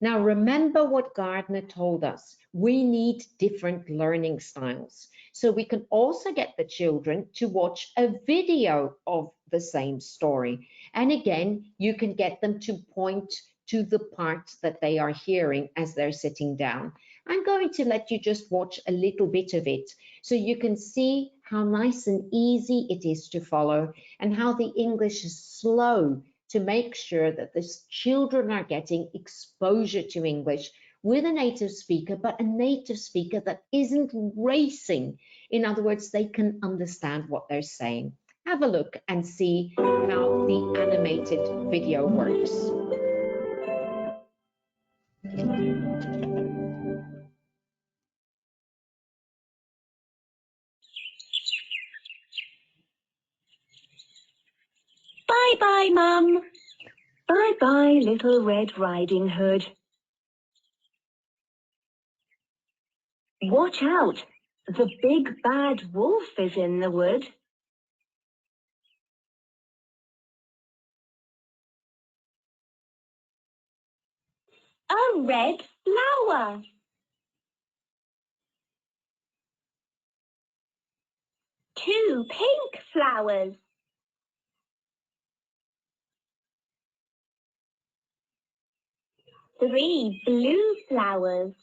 Now, remember what Gardner told us. We need different learning styles. So we can also get the children to watch a video of the same story. And again, you can get them to point to the parts that they are hearing as they're sitting down. I'm going to let you just watch a little bit of it so you can see how nice and easy it is to follow and how the English is slow to make sure that the children are getting exposure to English with a native speaker, but a native speaker that isn't racing. In other words, they can understand what they're saying. Have a look and see how the animated video works. Bye-bye, Mum. Bye-bye, Little Red Riding Hood. Watch out! The big bad wolf is in the wood. A red flower. Two pink flowers. Three blue flowers.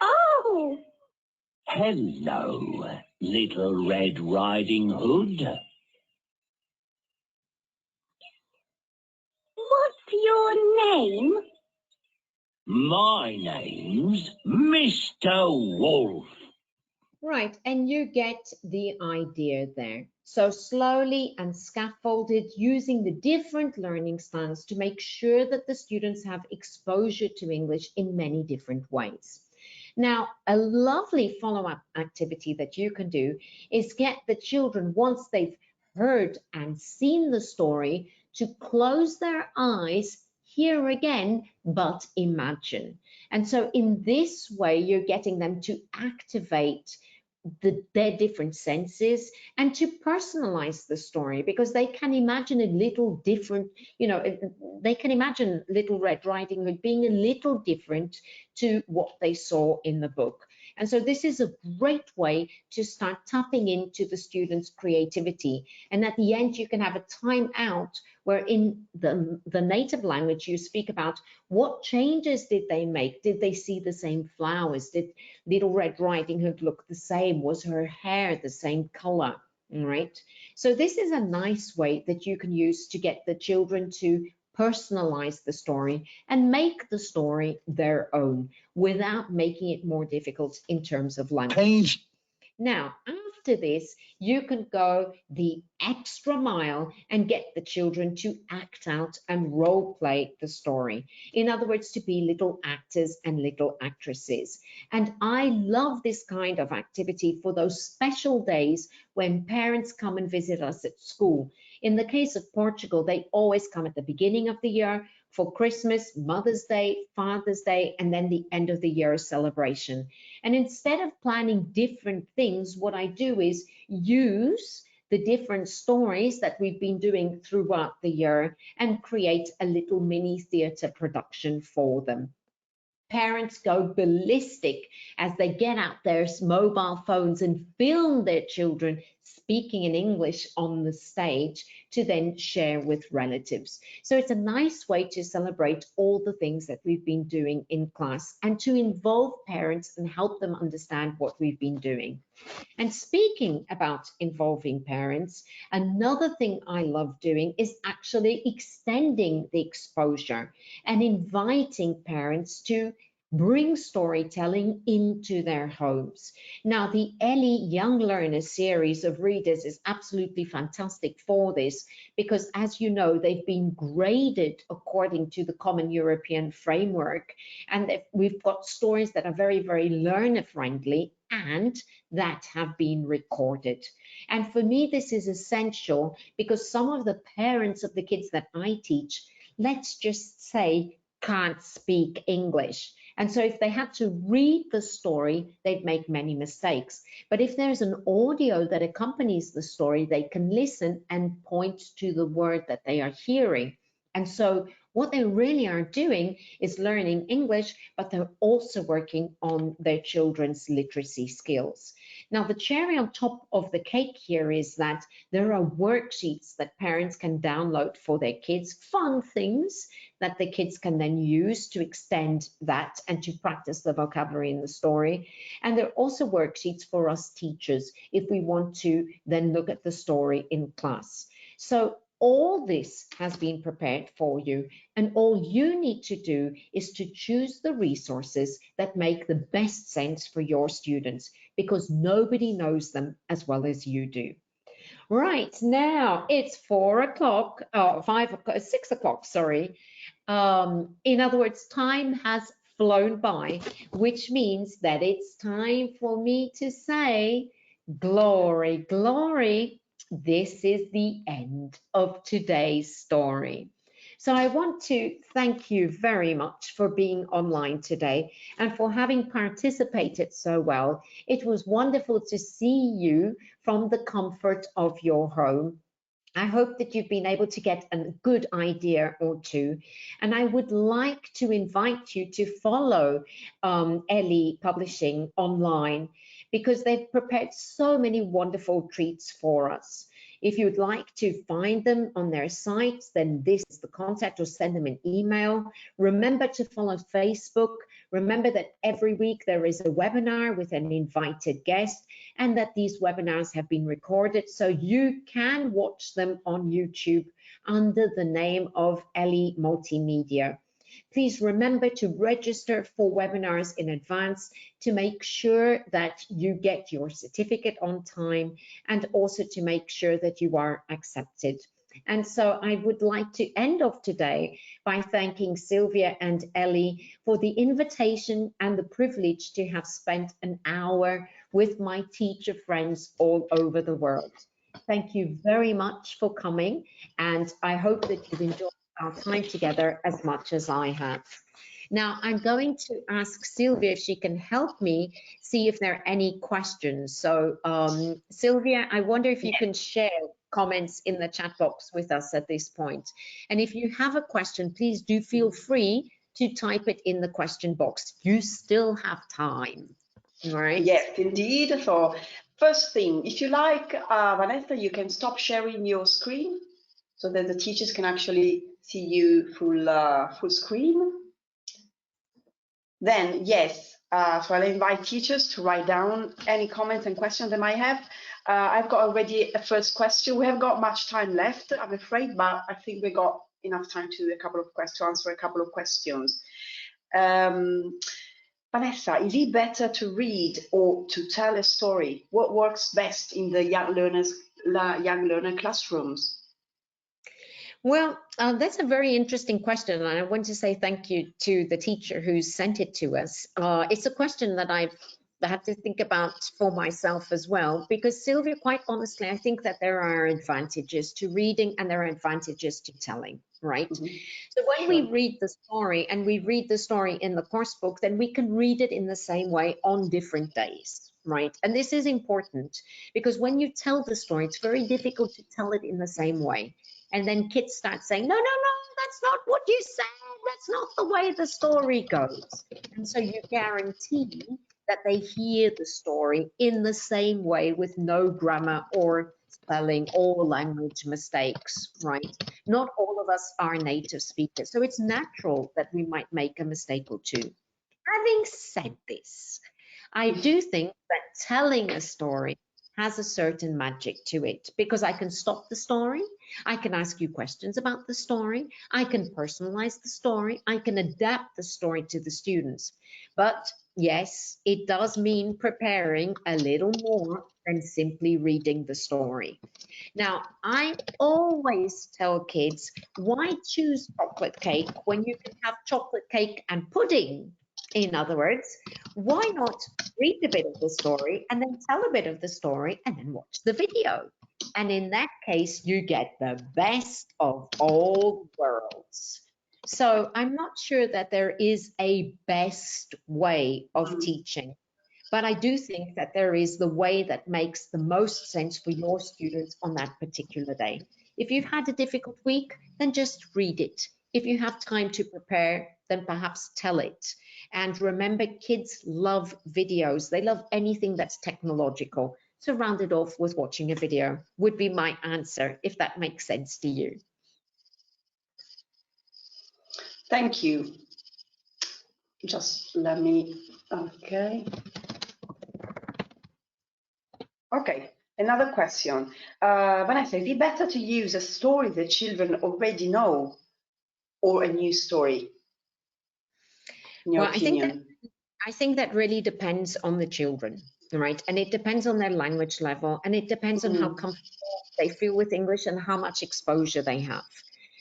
Oh! Hello, Little Red Riding Hood. What's your name? My name's Mr. Wolf. Right, and you get the idea there. So slowly and scaffolded, using the different learning styles to make sure that the students have exposure to English in many different ways. Now, a lovely follow-up activity that you can do is get the children, once they've heard and seen the story, to close their eyes, hear again, but imagine. And so in this way, you're getting them to activate their different senses and to personalize the story, because they can imagine a little different, they can imagine Little Red Riding Hood being a little different to what they saw in the book. And so this is a great way to start tapping into the students' creativity. And at the end, you can have a time out where in the native language you speak about what changes did they make? Did they see the same flowers? Did Little Red Riding Hood look the same? Was her hair the same color? All right. So this is a nice way that you can use to get the children to personalize the story and make the story their own without making it more difficult in terms of language. Now, after this, you can go the extra mile and get the children to act out and role play the story. In other words, to be little actors and little actresses. And I love this kind of activity for those special days when parents come and visit us at school. In the case of Portugal, they always come at the beginning of the year for Christmas, Mother's Day, Father's Day, and then the end of the year celebration. And instead of planning different things, what I do is use the different stories that we've been doing throughout the year and create a little mini theatre production for them. Parents go ballistic as they get out their mobile phones and film their children speaking in English on the stage to then share with relatives. So it's a nice way to celebrate all the things that we've been doing in class and to involve parents and help them understand what we've been doing. And speaking about involving parents, another thing I love doing is actually extending the exposure and inviting parents to bring storytelling into their homes. Now, the Ellie Young Learner series of readers is absolutely fantastic for this because, as you know, they've been graded according to the Common European Framework, and we've got stories that are very, very learner friendly and that have been recorded. And for me, this is essential because some of the parents of the kids that I teach, let's just say, can't speak English. And so if they had to read the story, they'd make many mistakes. But if there's an audio that accompanies the story, they can listen and point to the word that they are hearing. And so what they really are doing is learning English, but they're also working on their children's literacy skills. Now, the cherry on top of the cake here is that there are worksheets that parents can download for their kids, fun things that the kids can then use to extend that and to practice the vocabulary in the story. And there are also worksheets for us teachers if we want to then look at the story in class. So all this has been prepared for you, and all you need to do is to choose the resources that make the best sense for your students, because nobody knows them as well as you do. Right, now it's 4 o'clock, 6 o'clock, sorry. In other words, time has flown by, which means that it's time for me to say, glory, glory. This is the end of today's story. So I want to thank you very much for being online today and for having participated so well. It was wonderful to see you from the comfort of your home. I hope that you've been able to get a good idea or two. And I would like to invite you to follow Ellie Publishing online, because they've prepared so many wonderful treats for us. If you'd like to find them on their sites, then this is the contact, or send them an email. Remember to follow Facebook. Remember that every week there is a webinar with an invited guest, and that these webinars have been recorded so you can watch them on YouTube under the name of Ellie Multimedia. Please remember to register for webinars in advance to make sure that you get your certificate on time, and also to make sure that you are accepted. And so I would like to end off today by thanking Sylvia and Ellie for the invitation and the privilege to have spent an hour with my teacher friends all over the world. Thank you very much for coming, and I hope that you've enjoyed our time together as much as I have. Now, I'm going to ask Sylvia if she can help me see if there are any questions. So, Sylvia, I wonder if you can share comments in the chat box with us at this point. And if you have a question, please do feel free to type it in the question box. You still have time, all right? Yes, indeed. So first thing, if you like, Vanessa, you can stop sharing your screen so that the teachers can actually see you full screen. Then, yes, so I'll invite teachers to write down any comments and questions they might have. I've got already a first question. We haven't got much time left, I'm afraid, but I think we got enough time to answer a couple of questions. Vanessa, is it better to read or to tell a story? What works best in the young learner classrooms? Well, that's a very interesting question, and I want to say thank you to the teacher who sent it to us. It's a question that I've had to think about for myself as well, because Sylvia, quite honestly, I think that there are advantages to reading and there are advantages to telling, right? Mm-hmm. So when we read the story, and we read the story in the course book, then we can read it in the same way on different days, right? And this is important because when you tell the story, it's very difficult to tell it in the same way. And then kids start saying, no, no, no, that's not what you said. That's not the way the story goes. And so you guarantee that they hear the story in the same way with no grammar or spelling or language mistakes, right? Not all of us are native speakers, so it's natural that we might make a mistake or two. Having said this, I do think that telling a story has a certain magic to it because I can stop the story, I can ask you questions about the story, I can personalize the story, I can adapt the story to the students. But yes, it does mean preparing a little more than simply reading the story. Now, I always tell kids, why choose chocolate cake when you can have chocolate cake and pudding? In other words, why not read a bit of the story and then tell a bit of the story and then watch the video? And in that case, you get the best of all worlds. So I'm not sure that there is a best way of teaching, but I do think that there is the way that makes the most sense for your students on that particular day. If you've had a difficult week, then just read it. If you have time to prepare, then perhaps tell it. And remember, kids love videos. They love anything that's technological. So round it off with watching a video would be my answer, if that makes sense to you. Thank you. Just let me, okay. Okay, another question. Vanessa, is it better to use a story that children already know or a new story, in your opinion? I think that really depends on the children, right? And it depends on their language level, and it depends on how comfortable they feel with English and how much exposure they have.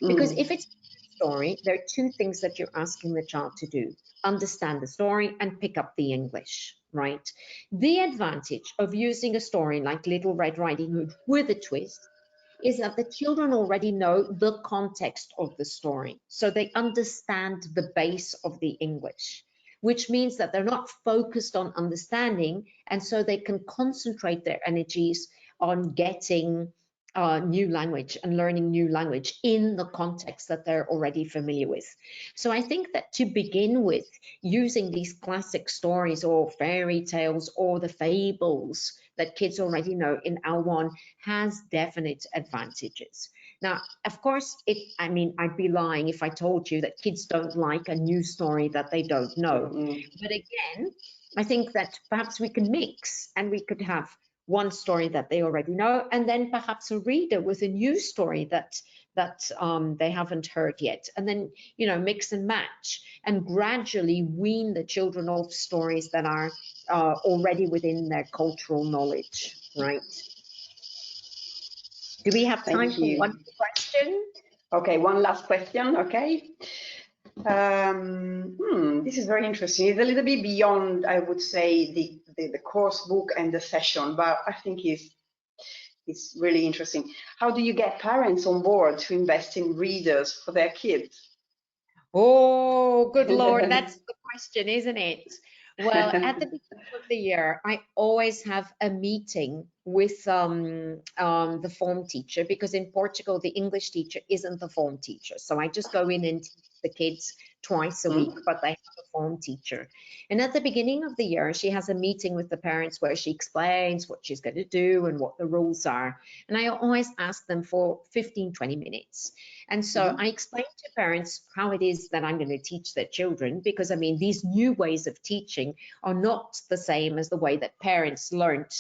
Because if it's a story, there are two things that you're asking the child to do: understand the story and pick up the English, right? The advantage of using a story like Little Red Riding Hood with a twist is that the children already know the context of the story. So they understand the base of the English, which means that they're not focused on understanding, and so they can concentrate their energies on getting new language and learning new language in the context that they're already familiar with. So I think that to begin with, using these classic stories or fairy tales or the fables that kids already know in L1 has definite advantages. Now, of course, I'd be lying if I told you that kids don't like a new story that they don't know. But again, I think that perhaps we can mix and we could have one story that they already know, and then perhaps a reader with a new story that they haven't heard yet, and then mix and match and gradually wean the children off stories that are already within their cultural knowledge, right? Do we have time for one question? Okay, one last question. Okay. This is very interesting. It's a little bit beyond, I would say, the course book and the session, but I think it's really interesting. How do you get parents on board to invest in readers for their kids? Oh, good Lord, that's the question, isn't it? Well, at the beginning of the year, I always have a meeting with the form teacher, because in Portugal, the English teacher isn't the form teacher. So I just go in and teach the kids twice a week, but they have a form teacher. And at the beginning of the year, she has a meeting with the parents where she explains what she's going to do and what the rules are. And I always ask them for 15, 20 minutes. And so I explain to parents how it is that I'm going to teach their children, because these new ways of teaching are not the same as the way that parents learned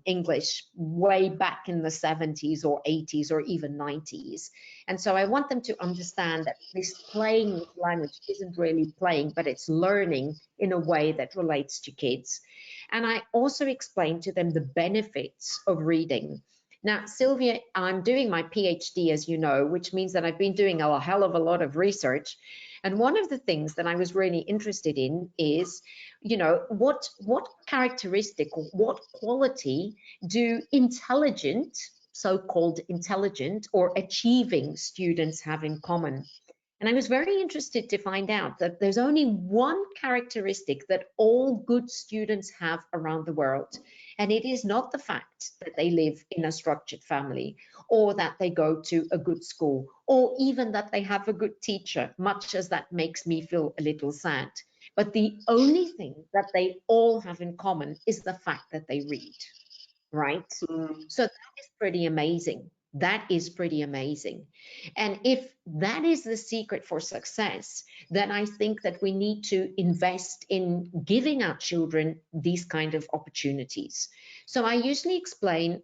English way back in the 70s or 80s or even 90s. And so I want them to understand that this playing with language isn't really playing, but it's learning in a way that relates to kids. And I also explain to them the benefits of reading. Now, Sylvia, I'm doing my PhD, as you know, which means that I've been doing a hell of a lot of research. And one of the things that I was really interested in is, what characteristic or what quality do intelligent, so-called intelligent or achieving students have in common? And I was very interested to find out that there's only one characteristic that all good students have around the world. And it is not the fact that they live in a structured family, or that they go to a good school, or even that they have a good teacher, much as that makes me feel a little sad. But the only thing that they all have in common is the fact that they read, right? So that is pretty amazing. That is pretty amazing. And if that is the secret for success, then I think that we need to invest in giving our children these kind of opportunities. So I usually explain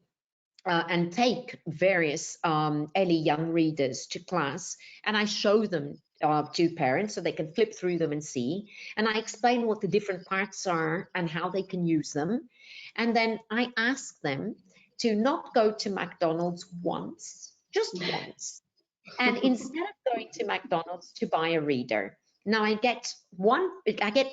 and take various early young readers to class, and I show them to parents so they can flip through them and see. And I explain what the different parts are and how they can use them. And then I ask them to not go to McDonald's once, just once. And instead of going to McDonald's to buy a reader, now I get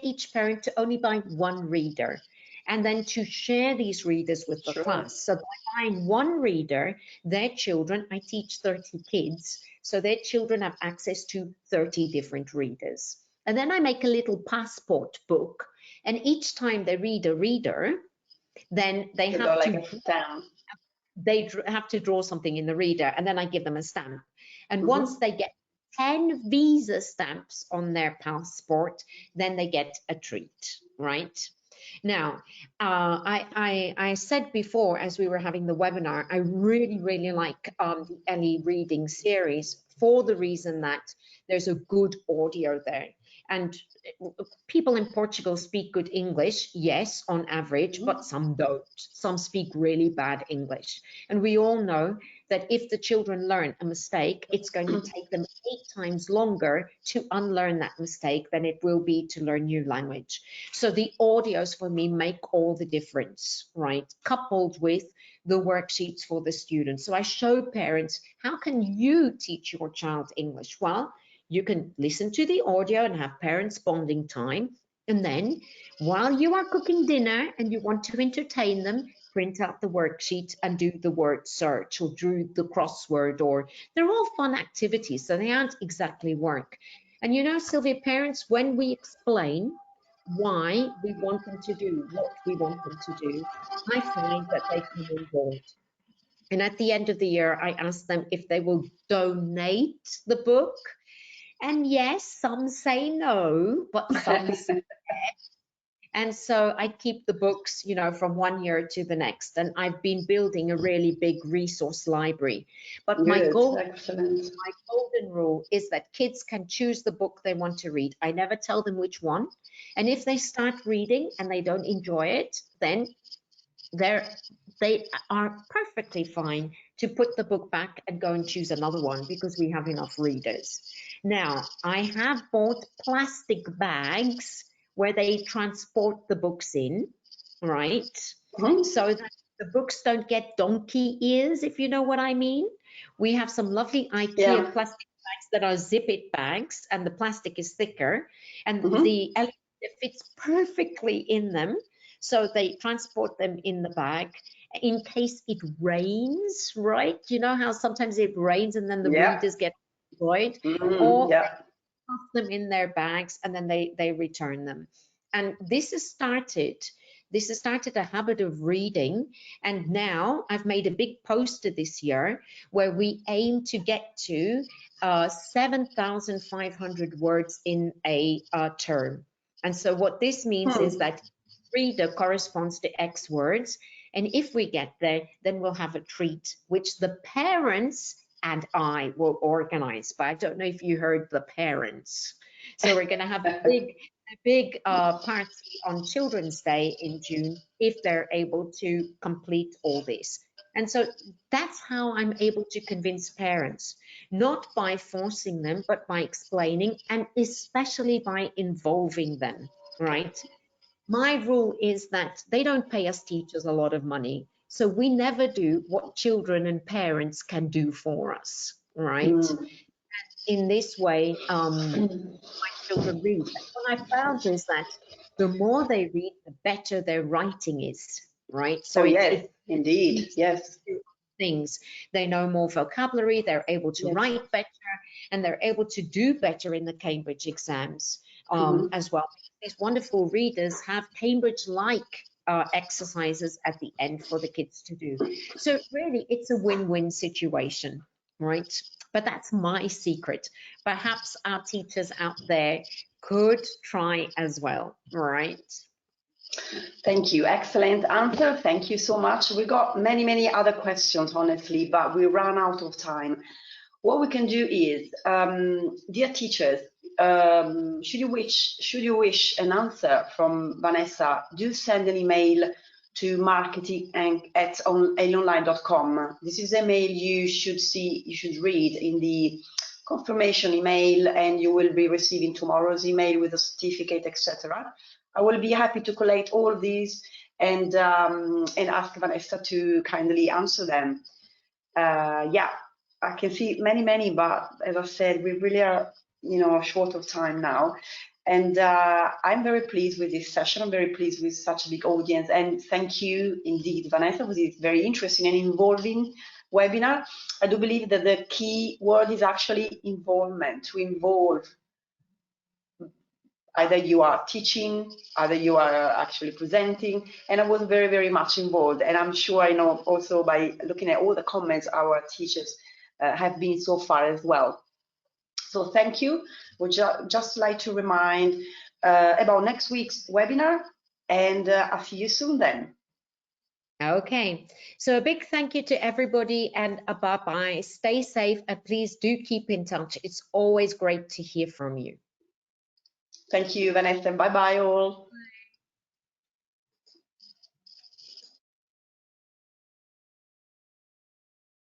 each parent to only buy one reader, and then to share these readers with the class. So by buying one reader, their children, I teach 30 kids, so their children have access to 30 different readers. And then I make a little passport book, and each time they read a reader, then they have to draw something in the reader, and then I give them a stamp. And once they get 10 visa stamps on their passport, then they get a treat, right? Now, I said before, as we were having the webinar, I really like the Ellie reading series for the reason that there's a good audio there. And people in Portugal speak good English, yes, on average, but some don't. Some speak really bad English. And we all know that if the children learn a mistake, it's going to take them 8 times longer to unlearn that mistake than it will be to learn new language. So the audios for me make all the difference, right? Coupled with the worksheets for the students. So I show parents, how can you teach your child English? Well, you can listen to the audio and have parents bonding time. And then while you are cooking dinner and you want to entertain them, print out the worksheet and do the word search or do the crossword, or they're all fun activities. So they aren't exactly work. And you know, Sylvia, parents, when we explain why we want them to do what we want them to do, I find that they come on board. And at the end of the year, I ask them if they will donate the book. And yes, some say no, but some say yes. And so I keep the books, you know, from one year to the next. And I've been building a really big resource library. But my golden rule is that kids can choose the book they want to read. I never tell them which one. And if they start reading and they don't enjoy it, then they are perfectly fine to put the book back and go and choose another one, because we have enough readers. Now, I have bought plastic bags where they transport the books in, right? So that the books don't get donkey ears, if you know what I mean. We have some lovely IKEA plastic bags that are zip-it bags, and the plastic is thicker, and the LED fits perfectly in them. So they transport them in the bag in case it rains, right? You know how sometimes it rains and then the readers get destroyed, or put them in their bags and then they return them. And this has started a habit of reading. And now I've made a big poster this year where we aim to get to 7,500 words in a term. And so what this means is that reader corresponds to X words. And if we get there, then we'll have a treat, which the parents and I will organize. But I don't know if you heard the parents. So we're going to have a big party on Children's Day in June if they're able to complete all this. And so that's how I'm able to convince parents, not by forcing them, but by explaining, and especially by involving them, right? My rule is that they don't pay us teachers a lot of money, so we never do what children and parents can do for us, right? And in this way, my children read. And what I found is that the more they read, the better their writing is, right? So indeed, yes. things. They know more vocabulary, they're able to Yes. write better, and they're able to do better in the Cambridge exams as well. These wonderful readers have Cambridge-like exercises at the end for the kids to do. So really, it's a win-win situation, right? But that's my secret. Perhaps our teachers out there could try as well, right? Thank you. Excellent answer. Thank you so much. We got many other questions, honestly, but we ran out of time. What we can do is, dear teachers, should you wish an answer from Vanessa, do send an email to marketing@aonline.com. This is a mail you should read in the confirmation email, and you will be receiving tomorrow's email with a certificate, etc. I will be happy to collate all of these and ask Vanessa to kindly answer them. Yeah, I can see many, but as I said, we really are, short of time now. And I'm very pleased with this session. I'm very pleased with such a big audience. And thank you indeed, Vanessa, for this very interesting and involving webinar. I do believe that the key word is actually involvement, to involve. Either you are teaching, either you are actually presenting, and I was very much involved. And I'm sure I know also by looking at all the comments our teachers have been so far as well. So thank you. Would just like to remind about next week's webinar, and I'll see you soon then. Okay, so a big thank you to everybody and a bye-bye. Stay safe and please do keep in touch. It's always great to hear from you. Thank you, Vanessa. Bye-bye all.